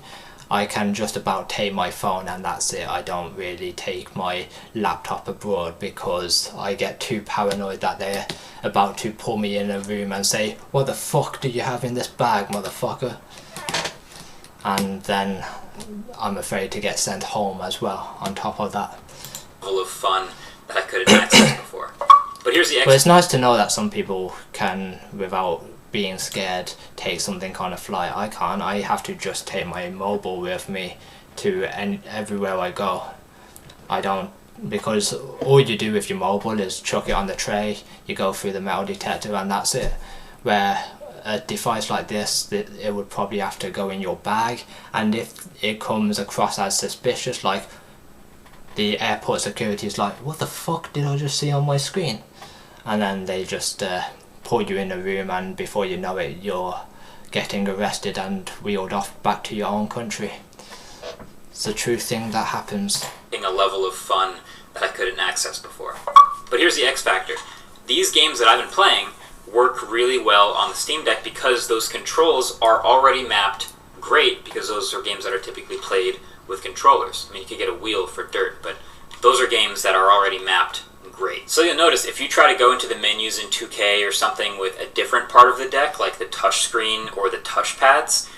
I can just about take my phone and that's it. I don't really take my laptop abroad because I get too paranoid that they're about to pull me in a room and say, what the fuck do you have in this bag, motherfucker? And then I'm afraid to get sent home as well, on top of that. Level of fun that I couldn't access before. But here's the... But it's nice to know that some people can, without being scared, take something on a flight. I can't. I have to just take my mobile with me to everywhere I go. I don't, because all you do with your mobile is chuck it on the tray, you go through the metal detector, and that's it. Where a device like this, it would probably have to go in your bag, and if it comes across as suspicious, like the airport security is like, what the fuck did I just see on my screen? And then they just pull you in a room, and before you know it, you're getting arrested and wheeled off back to your own country. It's a true thing that happens. A level of fun that I couldn't access before. But here's the X factor. These games that I've been playing work really well on the Steam Deck because those controls are already mapped great, because those are games that are typically played with controllers. I mean, you could get a wheel for Dirt, but those are games that are already mapped great. So you'll notice if you try to go into the menus in 2K or something with a different part of the deck, like the touchscreen or the touchpads,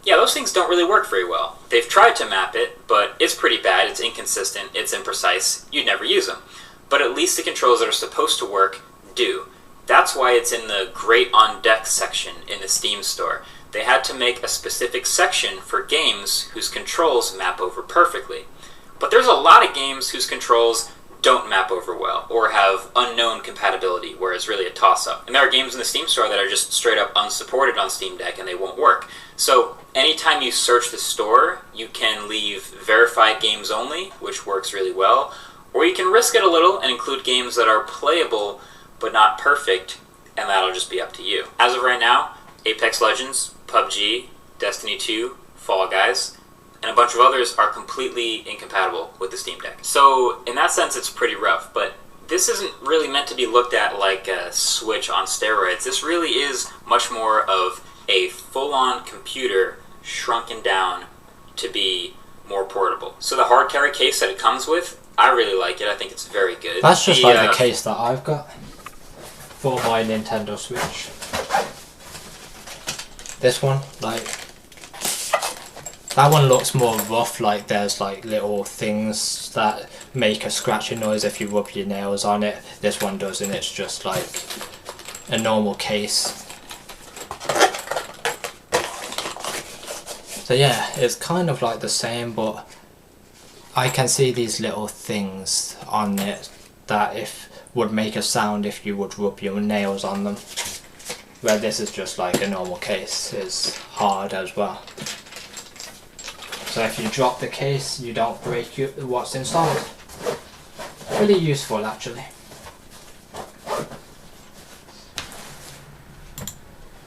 yeah, those things don't really work very well. They've tried to map it, but it's pretty bad, it's inconsistent, it's imprecise, you'd never use them. But at least the controls that are supposed to work do. That's why it's in the Great on Deck section in the Steam store. They had to make a specific section for games whose controls map over perfectly. But there's a lot of games whose controls don't map over well, or have unknown compatibility, where it's really a toss-up. And there are games in the Steam store that are just straight up unsupported on Steam Deck and they won't work. So anytime you search the store, you can leave verified games only, which works really well, Or you can risk it a little and include games that are playable but not perfect, and that'll just be up to you. As of right now, Apex Legends, PUBG, Destiny 2, Fall Guys, and a bunch of others are completely incompatible with the Steam Deck. So in that sense, it's pretty rough, but this isn't really meant to be looked at like a Switch on steroids. This really is much more of a full-on computer shrunken down to be more portable. So the hard carry case that it comes with, I really like it. I think it's very good. That's just like the case that I've got for my Nintendo Switch. This one, like, that one looks more rough, like there's like little things that make a scratching noise if you rub your nails on it. This one doesn't, it's just like a normal case. So yeah, it's kind of like the same, but I can see these little things on it that would make a sound if you would rub your nails on them. Where this is just like a normal case, it's hard as well. So if you drop the case, you don't break what's inside. Really useful actually.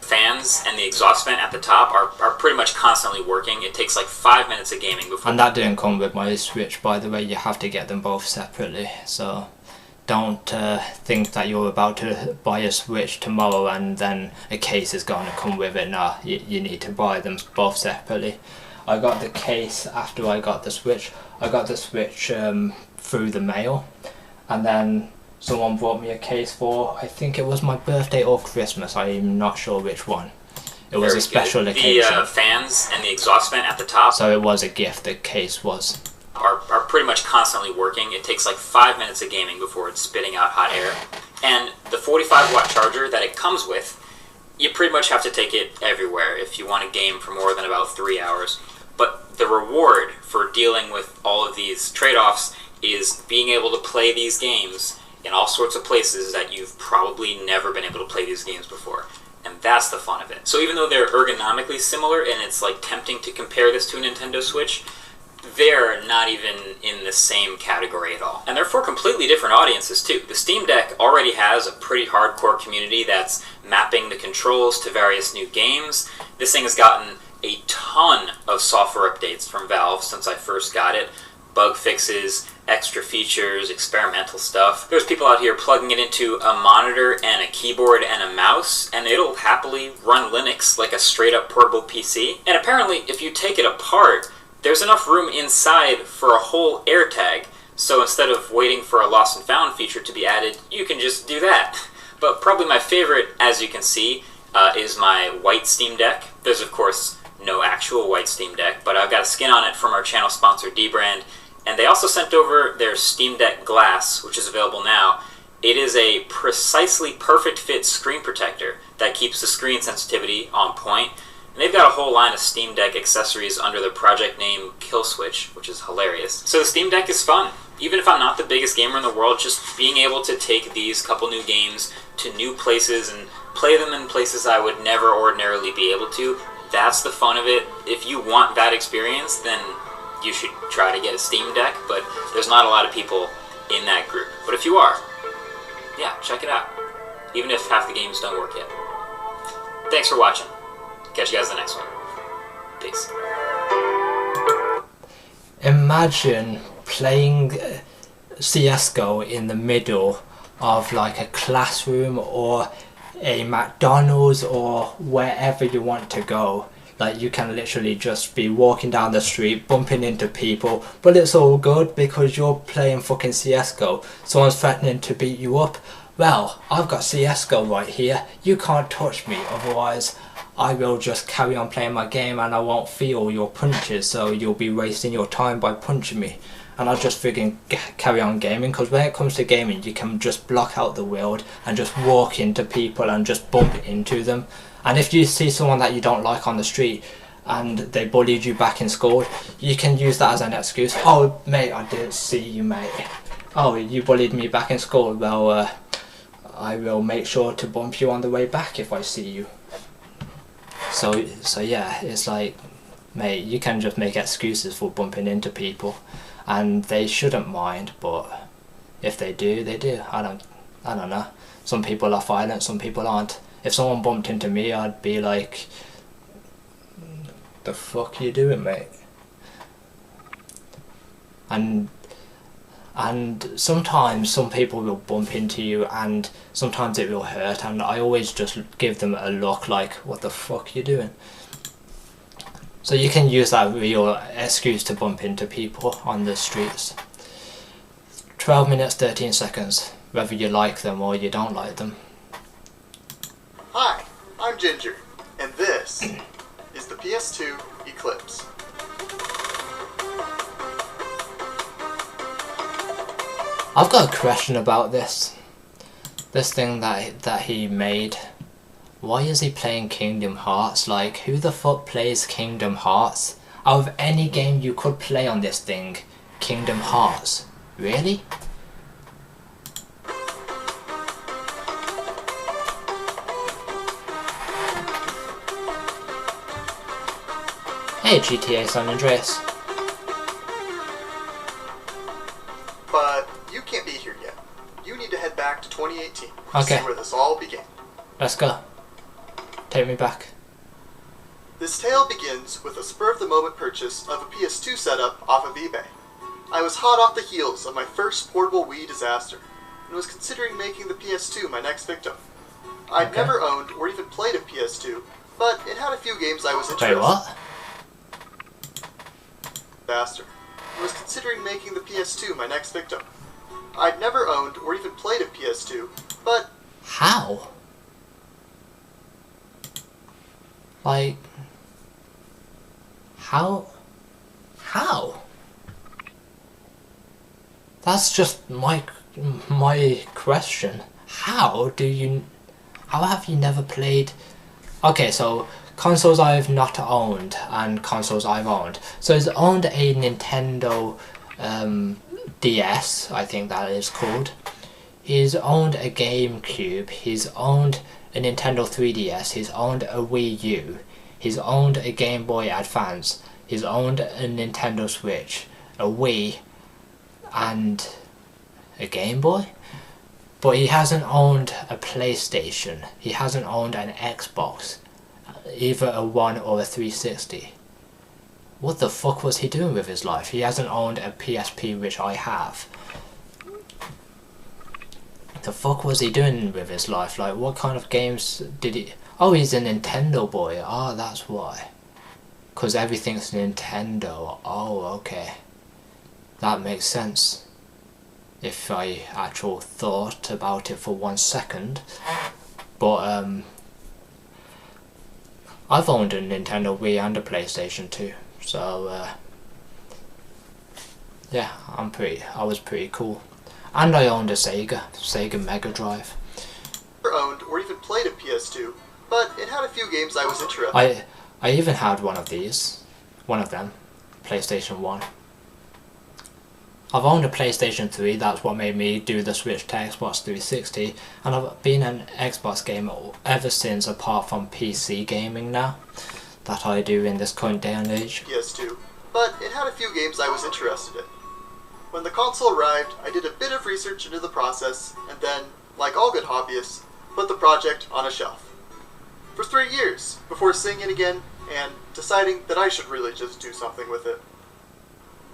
Fans and the exhaust vent at the top are pretty much constantly working. It takes like 5 minutes of gaming before... And that didn't come with my Switch, by the way. You have to get them both separately. So don't think that you're about to buy a Switch tomorrow and then a case is going to come with it. No, you need to buy them both separately. I got the case after I got the Switch. I got the Switch through the mail, and then someone brought me a case for, I think it was my birthday or Christmas, I'm not sure which one. It was a special occasion. The fans and the exhaust vent at the top, so it was a gift, the case was. Are pretty much constantly working. It takes like 5 minutes of gaming before it's spitting out hot air. And the 45 watt charger that it comes with, you pretty much have to take it everywhere if you want to game for more than about 3 hours. But the reward for dealing with all of these trade-offs is being able to play these games in all sorts of places that you've probably never been able to play these games before. And that's the fun of it. So even though they're ergonomically similar and it's like tempting to compare this to a Nintendo Switch, they're not even in the same category at all. And they're for completely different audiences too. The Steam Deck already has a pretty hardcore community that's mapping the controls to various new games. This thing has gotten a ton of software updates from Valve since I first got it. Bug fixes, extra features, experimental stuff. There's people out here plugging it into a monitor and a keyboard and a mouse, and it'll happily run Linux like a straight-up portable PC. And apparently, if you take it apart, there's enough room inside for a whole AirTag. So instead of waiting for a lost and found feature to be added, you can just do that. But probably my favorite, as you can see, is my white Steam Deck. There's, of course, no actual white Steam Deck, but I've got a skin on it from our channel sponsor dbrand, and they also sent over their Steam Deck Glass, which is available now. It is a precisely perfect fit screen protector that keeps the screen sensitivity on point, and they've got a whole line of Steam Deck accessories under the project name Killswitch, which is hilarious. So the Steam Deck is fun. Even if I'm not the biggest gamer in the world, just being able to take these couple new games to new places and play them in places I would never ordinarily be able to, that's the fun of it. If you want that experience, then you should try to get a Steam Deck, but there's not a lot of people in that group. But if you are, yeah, check it out. Even if half the games don't work yet. Thanks for watching. Catch you guys in the next one. Peace. Imagine playing CSGO in the middle of like a classroom or a McDonald's or wherever you want to go. Like, you can literally just be walking down the street, bumping into people, but it's all good because you're playing fucking CSGO. Someone's threatening to beat you up. Well, I've got CSGO right here. You can't touch me, otherwise I will just carry on playing my game and I won't feel your punches, so you'll be wasting your time by punching me. And I'll just friggin' carry on gaming, because when it comes to gaming you can just block out the world and just walk into people and just bump into them. And if you see someone that you don't like on the street and they bullied you back in school, you can use that as an excuse. Oh mate, I didn't see you, mate. Oh, you bullied me back in school. Well, I will make sure to bump you on the way back if I see you. So yeah, it's like, mate, you can just make excuses for bumping into people, and they shouldn't mind, but If they do, they do. I don't know. Some people are violent, some people aren't. If someone bumped into me, I'd be like, the fuck you doing, mate? And sometimes some people will bump into you and sometimes it will hurt, and I always just give them a look like, what the fuck you doing? So you can use that real excuse to bump into people on the streets. 12 minutes 13 seconds, whether you like them or you don't like them. Hi, I'm Ginger, and this is the PS2 Eclipse. I've got a question about this thing that he made. Why is he playing Kingdom Hearts? Like, who the fuck plays Kingdom Hearts? Out of any game you could play on this thing, Kingdom Hearts. Really? Hey GTA San Andreas. But you can't be here yet. You need to head back to 2018 to Okay. see where this all began. Let's go. Take me back. This tale begins with a spur-of-the-moment purchase of a PS2 setup off of eBay. I was hot off the heels of my first portable Wii disaster, and was considering making the PS2 my next victim. I'd Okay. never owned or even played a PS2, but it had a few games I was interested Wait, what? disaster, and was considering making the PS2 my next victim. I'd never owned or even played a PS2, but How? Like, how? That's just my question. How have you never played? Okay, so consoles I've not owned and consoles I've owned. So he's owned a Nintendo DS, I think that is called. He's owned a GameCube, he's owned a Nintendo 3DS, he's owned a Wii U, he's owned a Game Boy Advance, he's owned a Nintendo Switch, a Wii, and a Game Boy? But he hasn't owned a PlayStation, he hasn't owned an Xbox, either a One or a 360. What the fuck was he doing with his life? He hasn't owned a PSP, which I have. The fuck was he doing with his life? Like, what kind of games did he... Oh, he's a Nintendo boy. Oh, that's why. Because everything's Nintendo. Oh, okay. That makes sense. If I actually thought about it for 1 second. But, I've owned a Nintendo Wii and a PlayStation 2. So, yeah, I was pretty cool. And I owned a Sega Mega Drive. never owned or even played a PS2, but it had a few games I was interested in. I even had one of them, PlayStation 1. I've owned a PlayStation 3, that's what made me do the switch to Xbox 360, and I've been an Xbox gamer ever since, apart from PC gaming now, that I do in this current day and age. PS2, but it had a few games I was interested in. When the console arrived, I did a bit of research into the process, and then, like all good hobbyists, put the project on a shelf. For 3 years, before seeing it again, and deciding that I should really just do something with it.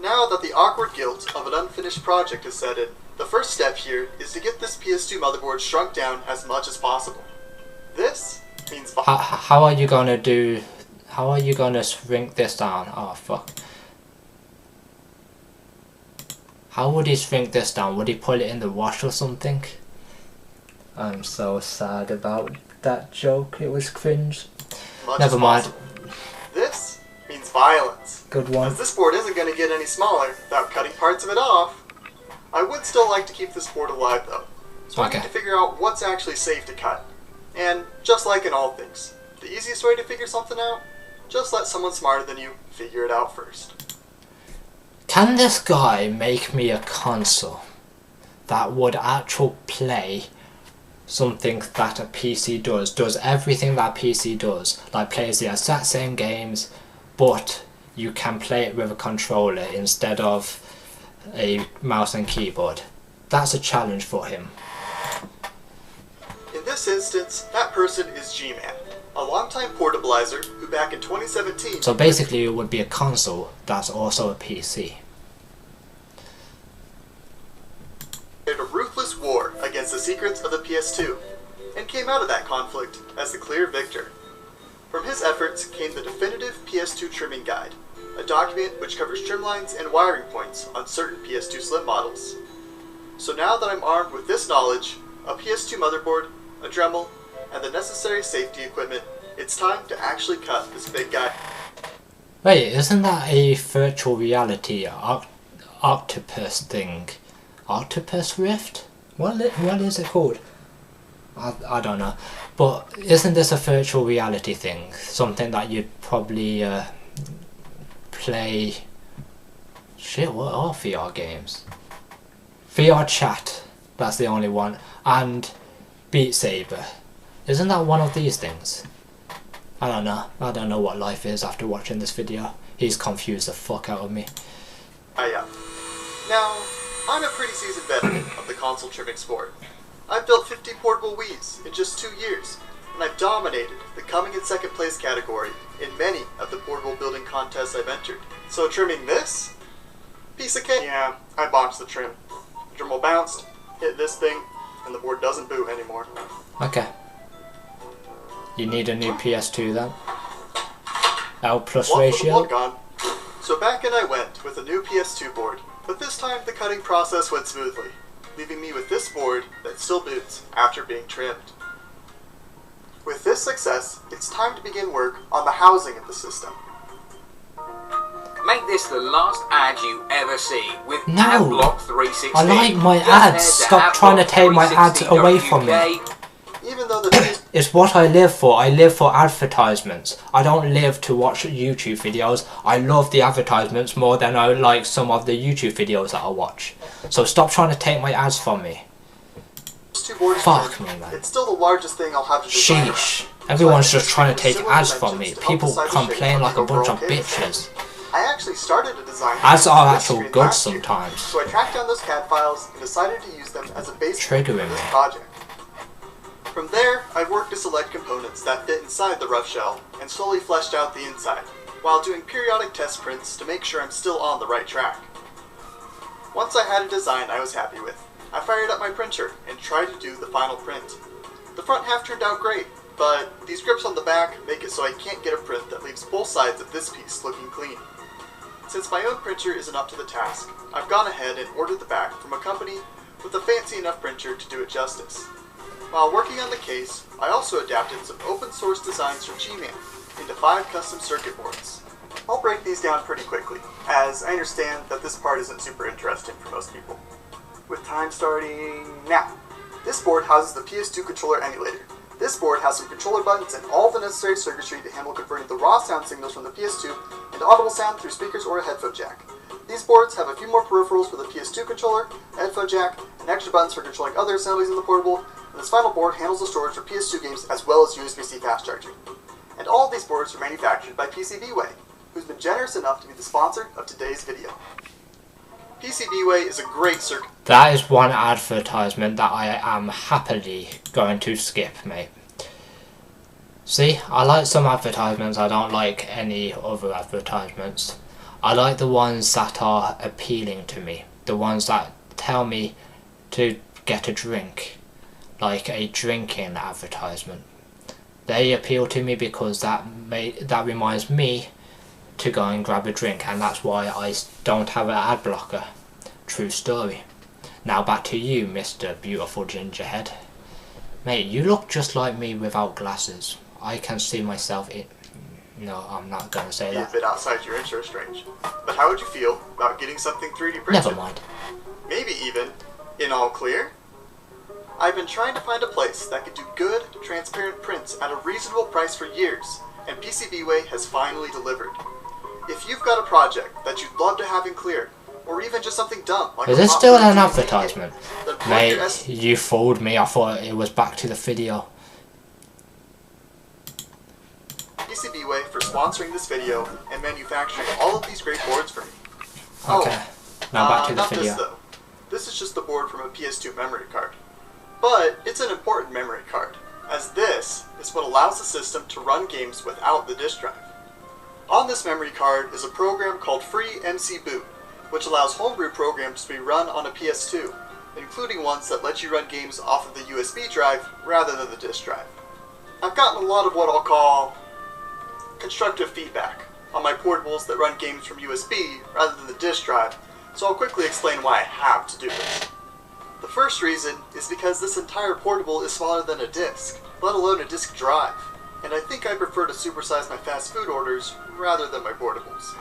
Now that the awkward guilt of an unfinished project is set in, the first step here is to get this PS2 motherboard shrunk down as much as possible. This means... How are you gonna shrink this down? Oh, fuck. How would he shrink this down? Would he put it in the wash or something? I'm so sad about that joke. It was cringe. Never mind. This means violence. Good one. As this board isn't going to get any smaller without cutting parts of it off. I would still like to keep this board alive though. So I need to figure out what's actually safe to cut. And just like in all things, the easiest way to figure something out, just let someone smarter than you figure it out first. Can this guy make me a console that would actually play something that a PC does everything that a PC does, like plays the exact same games, but you can play it with a controller instead of a mouse and keyboard? That's a challenge for him. In this instance, that person is G-Man, a longtime portabilizer who back in 2017... So basically it would be a console that's also a PC. ...a ruthless war against the secrets of the PS2, and came out of that conflict as the clear victor. From his efforts came the definitive PS2 trimming guide, a document which covers trim lines and wiring points on certain PS2 Slim models. So now that I'm armed with this knowledge, a PS2 motherboard, a Dremel, and the necessary safety equipment, it's time to actually cut this big guy. Wait, isn't that a virtual reality octopus thing? Octopus Rift? What is it called? I don't know. But isn't this a virtual reality thing? Something that you'd probably play... Shit, what are VR games? VR Chat, that's the only one. And Beat Saber. Isn't that one of these things? I don't know. I don't know what life is after watching this video. He's confused the fuck out of me. Now, I'm a pretty seasoned veteran of the console trimming sport. I've built 50 portable Wiis in just 2 years, and I've dominated the coming in second place category in many of the portable building contests I've entered. So trimming this? Piece of cake. Yeah, I botched the trim. The Dremel bounced, hit this thing, and the board doesn't boot anymore. Okay. You need a new PS2 then? L plus One for the ratio? blood gone. So back in I went with a new PS2 board, but this time the cutting process went smoothly, leaving me with this board that still boots after being trimmed. With this success, it's time to begin work on the housing of the system. Make this the last ad you ever see with No. AdBlock 360. I like my Just ads. head to Stop trying to take my ads away from me. adblock360.uk. Even though the It's what I live for. I live for advertisements. I don't live to watch YouTube videos. I love the advertisements more than I like some of the YouTube videos that I watch. So stop trying to take my ads from me. PS2 board is Fuck trimmed, me, man. it's still the largest thing I'll have to design around. Sheesh. So Everyone's I just trying to take similar ads from me. dimensions to help People decide the shape complain of like the a bunch overall of canvas. bitches. I actually started to design Ads are this actual screen good last year, sometimes. so I tracked down those CAD files and decided to use them as a base for Triggering this me. project. From there, I've worked to select components that fit inside the rough shell and slowly fleshed out the inside, while doing periodic test prints to make sure I'm still on the right track. Once I had a design I was happy with, I fired up my printer and tried to do the final print. The front half turned out great, but these grips on the back make it so I can't get a print that leaves both sides of this piece looking clean. Since my own printer isn't up to the task, I've gone ahead and ordered the back from a company with a fancy enough printer to do it justice. While working on the case, I also adapted some open source designs from G-Man into 5 custom circuit boards. I'll break these down pretty quickly, as I understand that this part isn't super interesting for most people. With time starting now. This board houses the PS2 controller emulator. This board has some controller buttons and all the necessary circuitry to handle converting the raw sound signals from the PS2 into audible sound through speakers or a headphone jack. These boards have a few more peripherals for the PS2 controller, a headphone jack, and extra buttons for controlling other assemblies in the portable, and this final board handles the storage for PS2 games as well as USB-C fast charging. And all of these boards are manufactured by PCBWay, who's been generous enough to be the sponsor of today's video. PCBWay is a great circuit. That is one advertisement that I am happily going to skip, mate. See, I like some advertisements, I don't like any other advertisements. I like the ones that are appealing to me. The ones that tell me to get a drink. Like a drinking advertisement. They appeal to me because that reminds me to go and grab a drink, and that's why I don't have an ad blocker. True story. Now back to you, Mr. Beautiful Gingerhead. Mate, you look just like me without glasses. I can see myself in... No, I'm not going to say Be a that. bit outside your interest range. But how would you feel about getting something 3D printed? Never mind. Maybe even in all clear? I've been trying to find a place that could do good, transparent prints at a reasonable price for years, and PCBWay has finally delivered. If you've got a project that you'd love to have in clear, or even just something dumb like Is a this pop still quiz an game, advertisement? then plug Mate, your S- you fooled me. I thought it was back to the video. PCBWay for sponsoring this video and manufacturing all of these great boards for me. Okay, now back to the not video. This, though. this is just the board from a PS2 memory card. But it's an important memory card, as this is what allows the system to run games without the disk drive. On this memory card is a program called FreeMCBoot, which allows homebrew programs to be run on a PS2, including ones that let you run games off of the USB drive rather than the disk drive. I've gotten a lot of what I'll call constructive feedback on my portables that run games from USB rather than the disk drive, so I'll quickly explain why I have to do this. The first reason is because this entire portable is smaller than a disk, let alone a disk drive, and I think I prefer to supersize my fast food orders rather than my portables.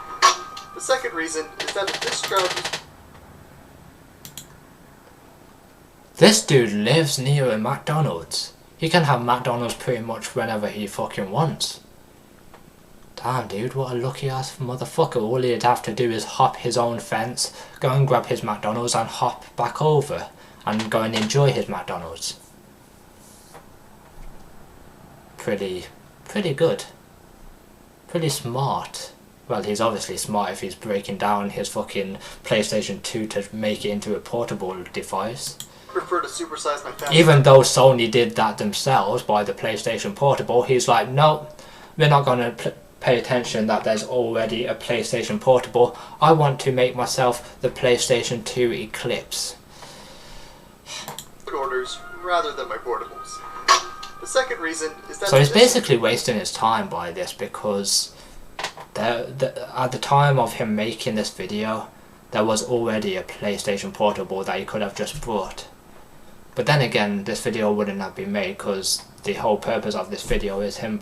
The second reason is that a disk drive... This dude lives near a McDonald's. He can have McDonald's pretty much whenever he fucking wants. Damn dude, what a lucky ass motherfucker. All he'd have to do is hop his own fence, go and grab his McDonald's and hop back over and go and enjoy his McDonald's. Pretty good. Pretty smart. Well, he's obviously smart if he's breaking down his fucking PlayStation 2 to make it into a portable device. prefer to supersize my fast. Even though Sony did that themselves by the PlayStation Portable, he's like, no, we're not going to pay attention that there's already a PlayStation Portable. I want to make myself the PlayStation 2 Eclipse. Orders rather than my portables. The second reason is that... So he's basically wasting his time by this, because at the time of him making this video, there was already a PlayStation Portable that he could have just bought. But then again, this video wouldn't have been made because the whole purpose of this video is him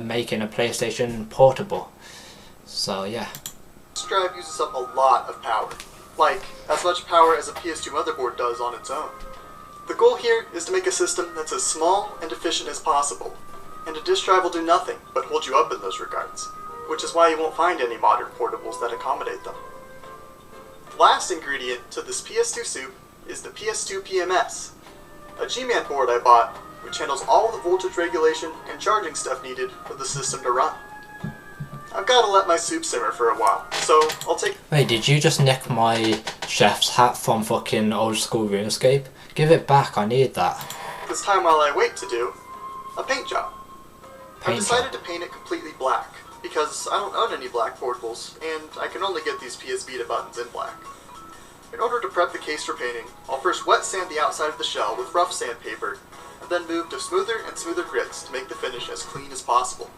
making a PlayStation Portable. So yeah. This drive uses up a lot of power. Like, as much power as a PS2 motherboard does on its own. The goal here is to make a system that's as small and efficient as possible, and a disk drive will do nothing but hold you up in those regards, which is why you won't find any modern portables that accommodate them. The last ingredient to this PS2 soup is the PS2 PMS, a G-Man board I bought, which handles all the voltage regulation and charging stuff needed for the system to run. I've got to let my soup simmer for a while, so I'll take... Wait, did you just nick my chef's hat from fucking old school RuneScape? Give it back, I need that. This time while I wait to do a paint job. I've decided to paint it completely black, because I don't own any black portables, and I can only get these PS Vita buttons in black. In order to prep the case for painting, I'll first wet sand the outside of the shell with rough sandpaper, and then move to smoother and smoother grits to make the finish as clean as possible.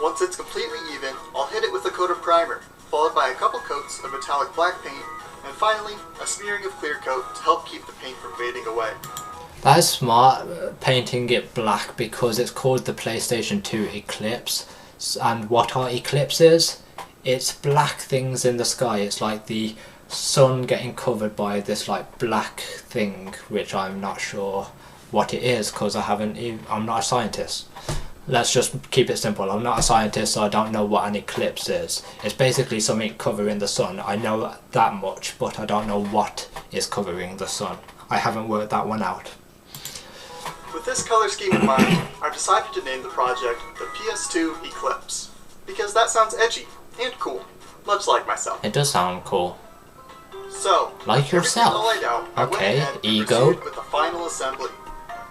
Once it's completely even, I'll hit it with a coat of primer, followed by a couple coats of metallic black paint, and finally, a smearing of clear coat to help keep the paint from fading away. That is smart, painting it black, because it's called the PlayStation 2 Eclipse. And what our eclipse is? It's black things in the sky. It's like the sun getting covered by this like black thing, which I'm not sure what it is, because I'm not a scientist. Let's just keep it simple. I'm not a scientist, so I don't know what an eclipse is. It's basically something covering the sun. I know that much, but I don't know what is covering the sun. I haven't worked that one out. With this color scheme in mind, I've decided to name the project the PS2 Eclipse, because that sounds edgy and cool, much like myself. It does sound cool. So, like yourself. all laid out, I went Okay, ahead and ego. proceeded with the final assembly.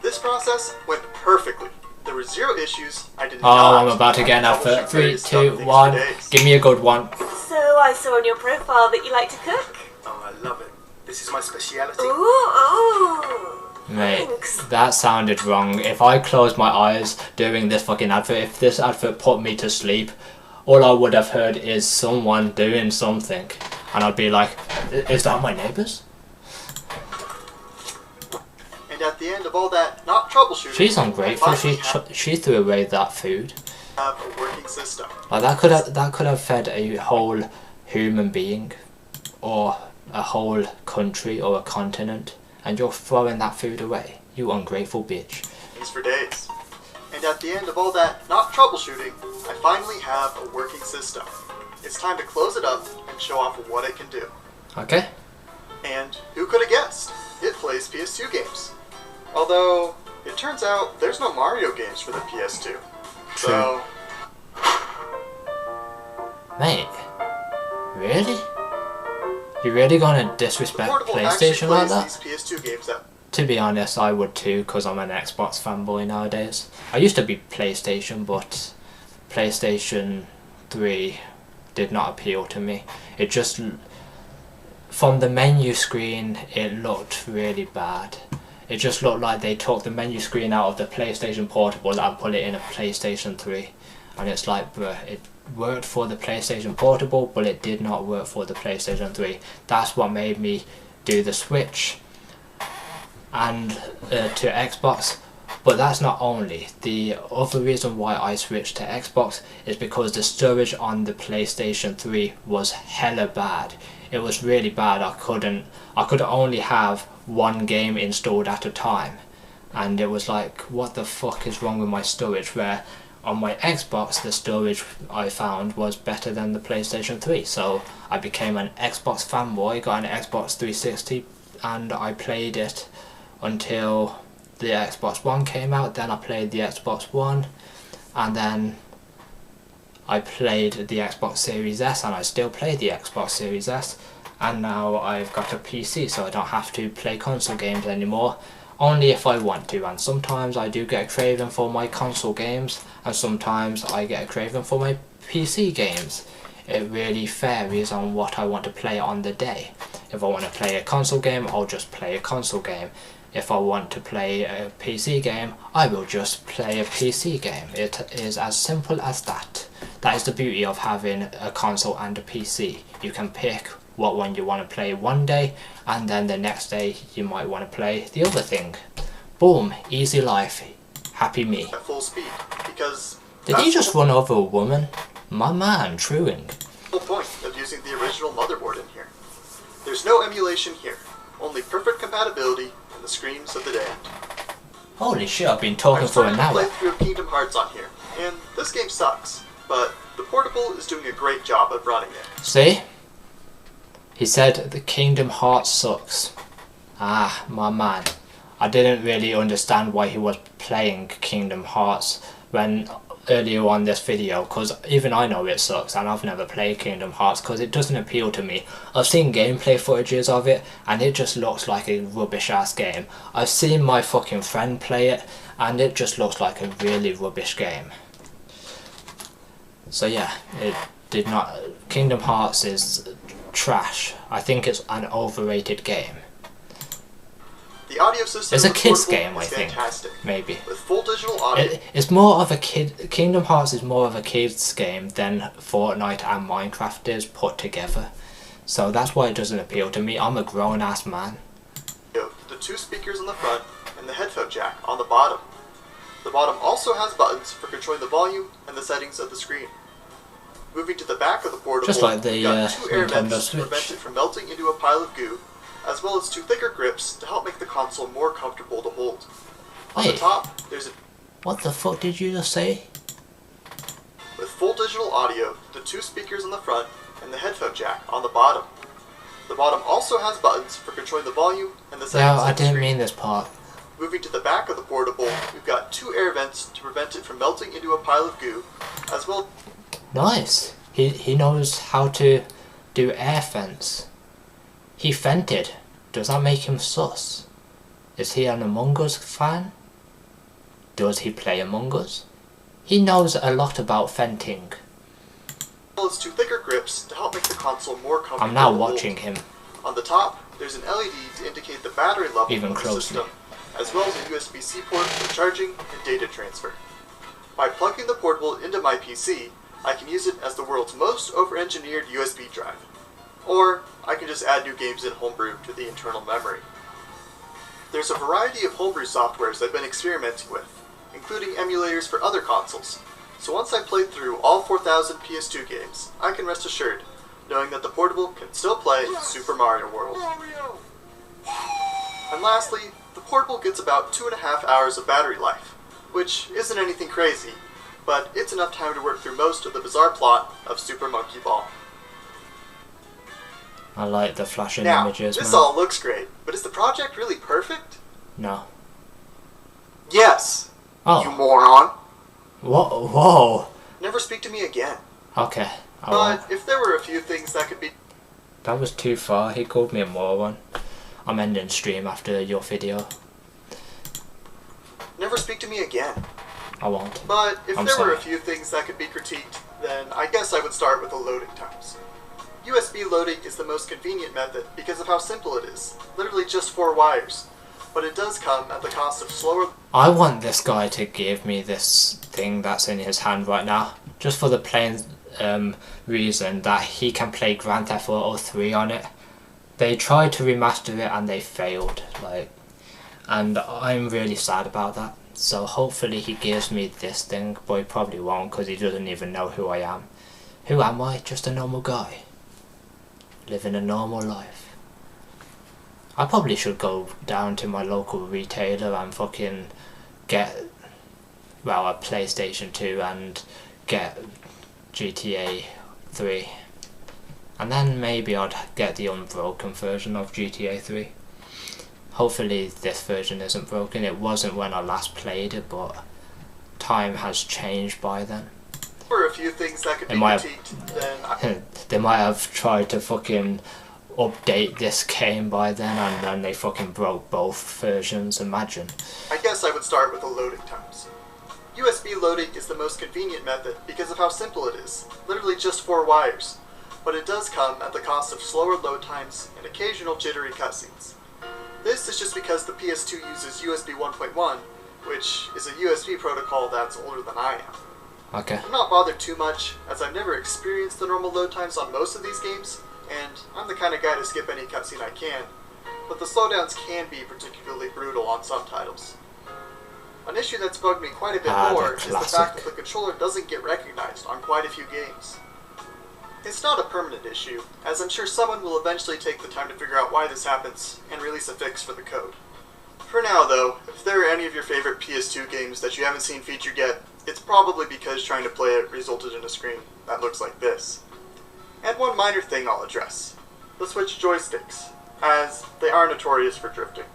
This process went perfectly. There were zero issues. I did not. I'm about to get an advert. 3, 2, things 1. for days. Give me a good one. So I saw on your profile that you like to cook. Oh, I love it. This is my speciality. Ooh. Mate, Thanks. that sounded wrong. If I closed my eyes during this fucking advert, if this advert put me to sleep, all I would have heard is someone doing something. And I'd be like, is that my neighbours? And at the end of all that, not troubleshooting. She's ungrateful. I finally She threw away that food. have a working system. Like that could have fed a whole human being, or a whole country, or a continent, and you're throwing that food away. You ungrateful bitch. Things for days. And at the end of all that, not troubleshooting, I finally have a working system. It's time to close it up and show off what it can do. Okay. And who could have guessed? It plays PS2 games. Although, it turns out there's no Mario games for the PS2. So, Mate, really? You really gonna The disrespect portable actually PlayStation like plays that? these PS2 games out. To be honest, I would too, because I'm an Xbox fanboy nowadays. I used to be PlayStation, but PlayStation 3 did not appeal to me. It just, from the menu screen, it looked really bad. It just looked like they took the menu screen out of the PlayStation Portable and put it in a PlayStation 3. And it's like, bruh, it worked for the PlayStation Portable, but it did not work for the PlayStation 3. That's what made me do the switch and to Xbox. But that's not only. The other reason why I switched to Xbox is because the storage on the PlayStation 3 was hella bad. It was really bad. I could only have one game installed at a time, and it was like, what the fuck is wrong with my storage? Where on my Xbox the storage I found was better than the PlayStation 3, so I became an Xbox fanboy, got an Xbox 360, and I played it until the Xbox One came out. Then I played the Xbox One, and then I played the Xbox Series S, and I still play the Xbox Series S, and now I've got a PC, so I don't have to play console games anymore, only if I want to. And sometimes I do get a craving for my console games, and sometimes I get a craving for my PC games. It really varies on what I want to play on the day. If I want to play a console game, I'll just play a console game. If I want to play a PC game, I will just play a PC game. It is as simple as that. That is the beauty of having a console and a PC. You can pick what one you want to play one day, and then the next day you might want to play the other thing. Boom, easy life, happy me. At full speed, because Did he just run over a woman? My man, truing. the whole point of using the original motherboard in here. There's no emulation here, only perfect compatibility and the screams of the damned. Holy shit, I've been talking for an I'm hour. starting to play through Kingdom Hearts on here, and this game sucks, but the portable is doing a great job of running it. See? He said the Kingdom Hearts sucks. Ah, my man. I didn't really understand why he was playing Kingdom Hearts when earlier on this video, because even I know it sucks, and I've never played Kingdom Hearts because it doesn't appeal to me. I've seen gameplay footages of it, and it just looks like a rubbish ass game. I've seen my fucking friend play it, and it just looks like a really rubbish game. So yeah, it did not. Kingdom Hearts is trash. I think it's an overrated game. The audio system It's a of the kid's portable game, I is think. fantastic. Maybe. With full digital audio, It's more of a kid. Kingdom Hearts is more of a kids game than Fortnite and Minecraft is put together. So that's why it doesn't appeal to me. I'm a grown ass man. the two speakers on the front and the headphone jack on the bottom. The bottom also has buttons for controlling the volume and the settings of the screen. Moving to the back of the portable, Just like the we've got two air Nintendo vents to prevent Switch. it from melting into a pile of goo, as well as two thicker grips to help make the console more comfortable to hold. On the Wait. top, there's a What the fuck did you just say? with full digital audio, the two speakers on the front, and the headphone jack on the bottom. The bottom also has buttons for controlling the volume and the settings No, I of the didn't screen. mean this part. Moving to the back of the portable, we've got two air vents to prevent it from melting into a pile of goo, as well. Nice. He knows how to do air fence. He fented. Does that make him sus? Is he an Among Us fan? Does he play Among Us? He knows a lot about fenting. As two thicker grips to help make the console more comfortable. I'm now to hold. watching him. On the top, there's an LED to indicate the battery level Even of the closely. system, as well as a USB-C port for charging and data transfer. By plugging the portable into my PC, I can use it as the world's most over-engineered USB drive. Or, I can just add new games in Homebrew to the internal memory. There's a variety of Homebrew softwares I've been experimenting with, including emulators for other consoles. So once I've played through all 4,000 PS2 games, I can rest assured, knowing that the portable can still play Super Mario World. And lastly, the portable gets about 2.5 hours of battery life, which isn't anything crazy, but it's enough time to work through most of the bizarre plot of Super Monkey Ball. I like the flashing Now, images, this man. all looks great, but is the project really perfect? No. Yes, Oh. you moron. Whoa. Never speak to me again. Okay. I won't. But if there were a few things that could be That was too far. He called me a moron. I'm ending stream after your video. Never speak to me again. I won't. But if I'm there were sorry. a few things that could be critiqued, then I guess I would start with the loading times. USB loading is the most convenient method because of how simple it is. Literally just 4 wires. But it does come at the cost of slower... I want this guy to give me this thing that's in his hand right now. Just for the plain reason that he can play Grand Theft Auto 3 on it. They tried to remaster it and they failed. And I'm really sad about that. So hopefully he gives me this thing, but he probably won't because he doesn't even know who I am. Who am I? Just a normal guy. Living a normal life. I probably should go down to my local retailer and fucking get, well, a PlayStation 2 and get GTA 3. And then maybe I'd get the unbroken version of GTA 3. Hopefully this version isn't broken. It wasn't when I last played it, but time has changed by then. There were a few things that could be critiqued, then... They might have tried to fucking update this game by then and then they fucking broke both versions, imagine. I guess I would start with the loading times. USB loading is the most convenient method because of how simple it is. Literally just 4 wires. But it does come at the cost of slower load times and occasional jittery cutscenes. This is just because the PS2 uses USB 1.1, which is a USB protocol that's older than I am. Okay. I'm not bothered too much, as I've never experienced the normal load times on most of these games, and I'm the kind of guy to skip any cutscene I can, but the slowdowns can be particularly brutal on some titles. An issue that's bugged me quite a bit more is the fact that the controller doesn't get recognized on quite a few games. It's not a permanent issue, as I'm sure someone will eventually take the time to figure out why this happens and release a fix for the code. For now though, if there are any of your favorite PS2 games that you haven't seen featured yet, it's probably because trying to play it resulted in a screen that looks like this. And one minor thing I'll address: the Switch joysticks, as they are notorious for drifting.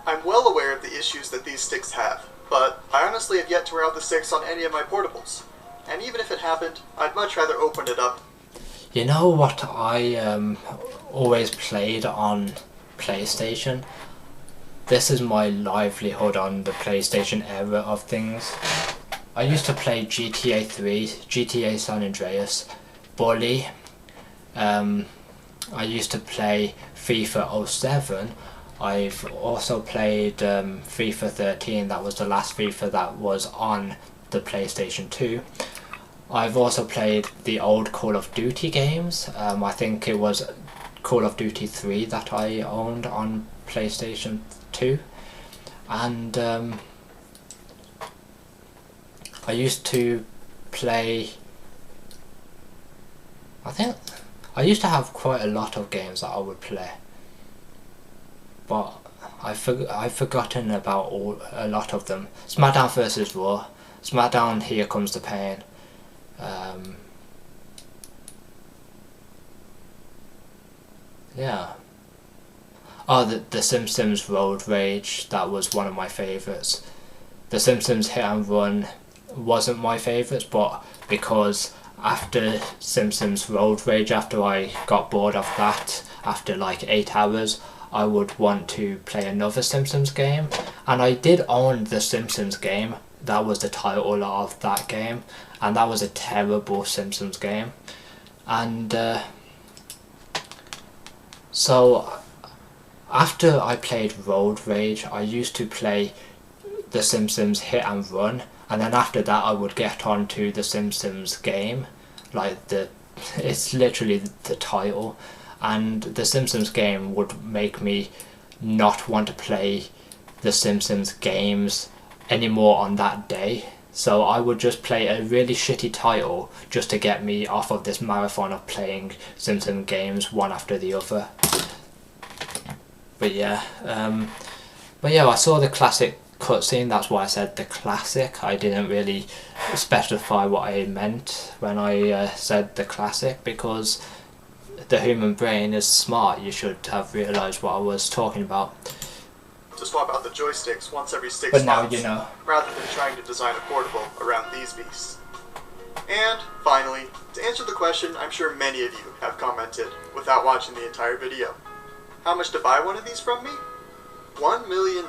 I'm well aware of the issues that these sticks have, but I honestly have yet to wear out the sticks on any of my portables. And even if it happened, I'd much rather open it up. You know what I always played on PlayStation? This is my livelihood on the PlayStation era of things. I used to play GTA 3, GTA San Andreas, Bully. I used to play FIFA 07. I've also played FIFA 13, that was the last FIFA that was on the PlayStation 2. I've also played the old Call of Duty games. I think it was Call of Duty 3 that I owned on PlayStation 2. And I used to play... I used to have quite a lot of games that I would play. But I've forgotten about a lot of them. SmackDown vs Raw. SmackDown Here Comes the Pain. Yeah. Oh, the Simpsons Road Rage, that was one of my favourites. The Simpsons Hit and Run wasn't my favourites, but because after Simpsons Road Rage, after I got bored of that, after like 8 hours, I would want to play another Simpsons game. And I did own the Simpsons game. That was the title of that game, and that was a terrible Simpsons game. And so after I played Road Rage, I used to play the Simpsons Hit and Run, and then after that I would get on to the Simpsons game, like it's literally the title, and the Simpsons game would make me not want to play the Simpsons games anymore on that day. So I would just play a really shitty title just to get me off of this marathon of playing Simpson games one after the other. But yeah, I saw the classic cutscene. That's why I said the classic. I didn't really specify what I meant when I said the classic, because the human brain is smart. You should have realised what I was talking about. To swap out the joysticks once every 6 But months, now you know. rather than trying to design a portable around these beasts. And finally, to answer the question I'm sure many of you have commented without watching the entire video. How much to buy one of these from me? $1 million.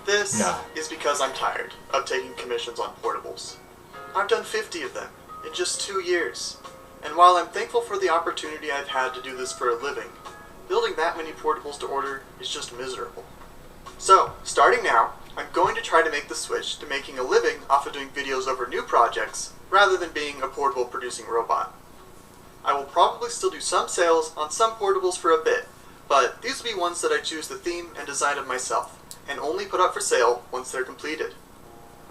This is because I'm tired of taking commissions on portables. I've done 50 of them in just 2 years. And while I'm thankful for the opportunity I've had to do this for a living, building that many portables to order is just miserable. So, starting now, I'm going to try to make the switch to making a living off of doing videos over new projects, rather than being a portable producing robot. I will probably still do some sales on some portables for a bit, but these will be ones that I choose the theme and design of myself, and only put up for sale once they're completed.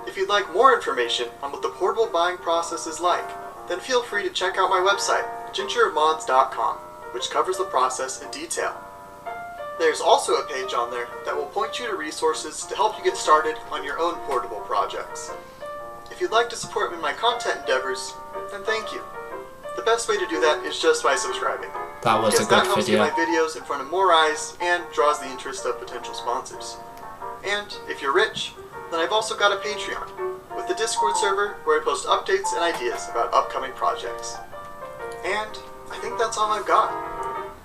If you'd like more information on what the portable buying process is like, then feel free to check out my website, gingermods.com, which covers the process in detail. There's also a page on there that will point you to resources to help you get started on your own portable projects. If you'd like to support me in my content endeavors, then thank you. The best way to do that is just by subscribing. That was a good video. That helps get my videos in front of more eyes and draws the interest of potential sponsors. And if you're rich, then I've also got a Patreon with a Discord server where I post updates and ideas about upcoming projects. And I think that's all I've got.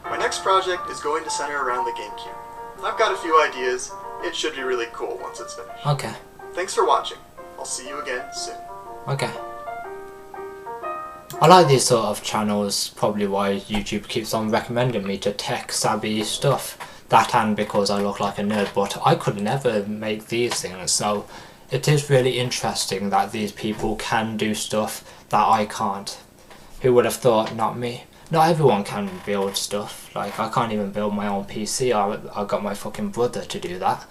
My next project is going to center around the GameCube. I've got a few ideas. It should be really cool once it's finished. Okay. Thanks for watching. I'll see you again soon. Okay. I like these sort of channels, probably why YouTube keeps on recommending me to tech-savvy stuff. That and because I look like a nerd, but I could never make these things, so it is really interesting that these people can do stuff that I can't. Who would have thought? Not me. Not everyone can build stuff. Like, I can't even build my own PC. I got my fucking brother to do that.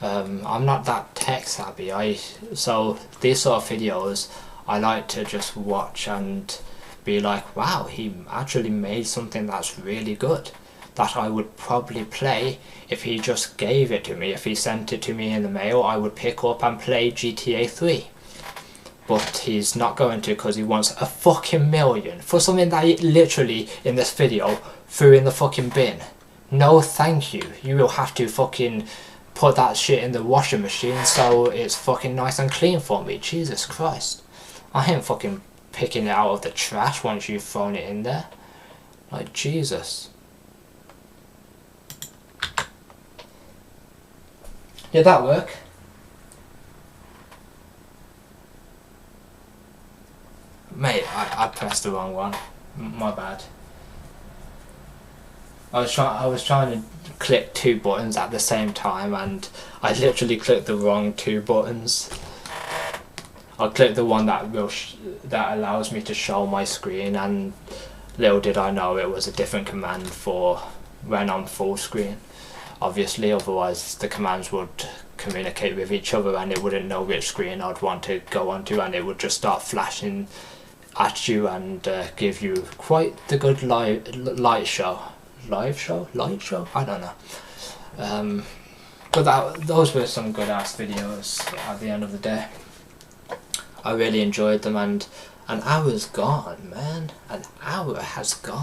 I'm not that tech savvy. So these sort of videos I like to just watch and be like, wow, he actually made something that's really good, that I would probably play if he just gave it to me. If he sent it to me in the mail, I would pick up and play GTA 3. But he's not going to, because he wants a fucking million for something that he literally, in this video, threw in the fucking bin. No thank you. You will have to fucking put that shit in the washing machine so it's fucking nice and clean for me. Jesus Christ. I ain't fucking picking it out of the trash once you've thrown it in there. Like, Jesus. Did that work? Mate, I pressed the wrong one. My bad. I was trying to click 2 buttons at the same time, and I literally clicked the wrong 2 buttons. I clicked the one that that allows me to show my screen, and little did I know it was a different command for when I'm full screen. Obviously, otherwise the commands would communicate with each other and it wouldn't know which screen I'd want to go onto, and it would just start flashing at you and give you quite the good light show. Live show? Light show? I don't know. But those were some good ass videos at the end of the day. I really enjoyed them, and an hour's gone, man. An hour has gone.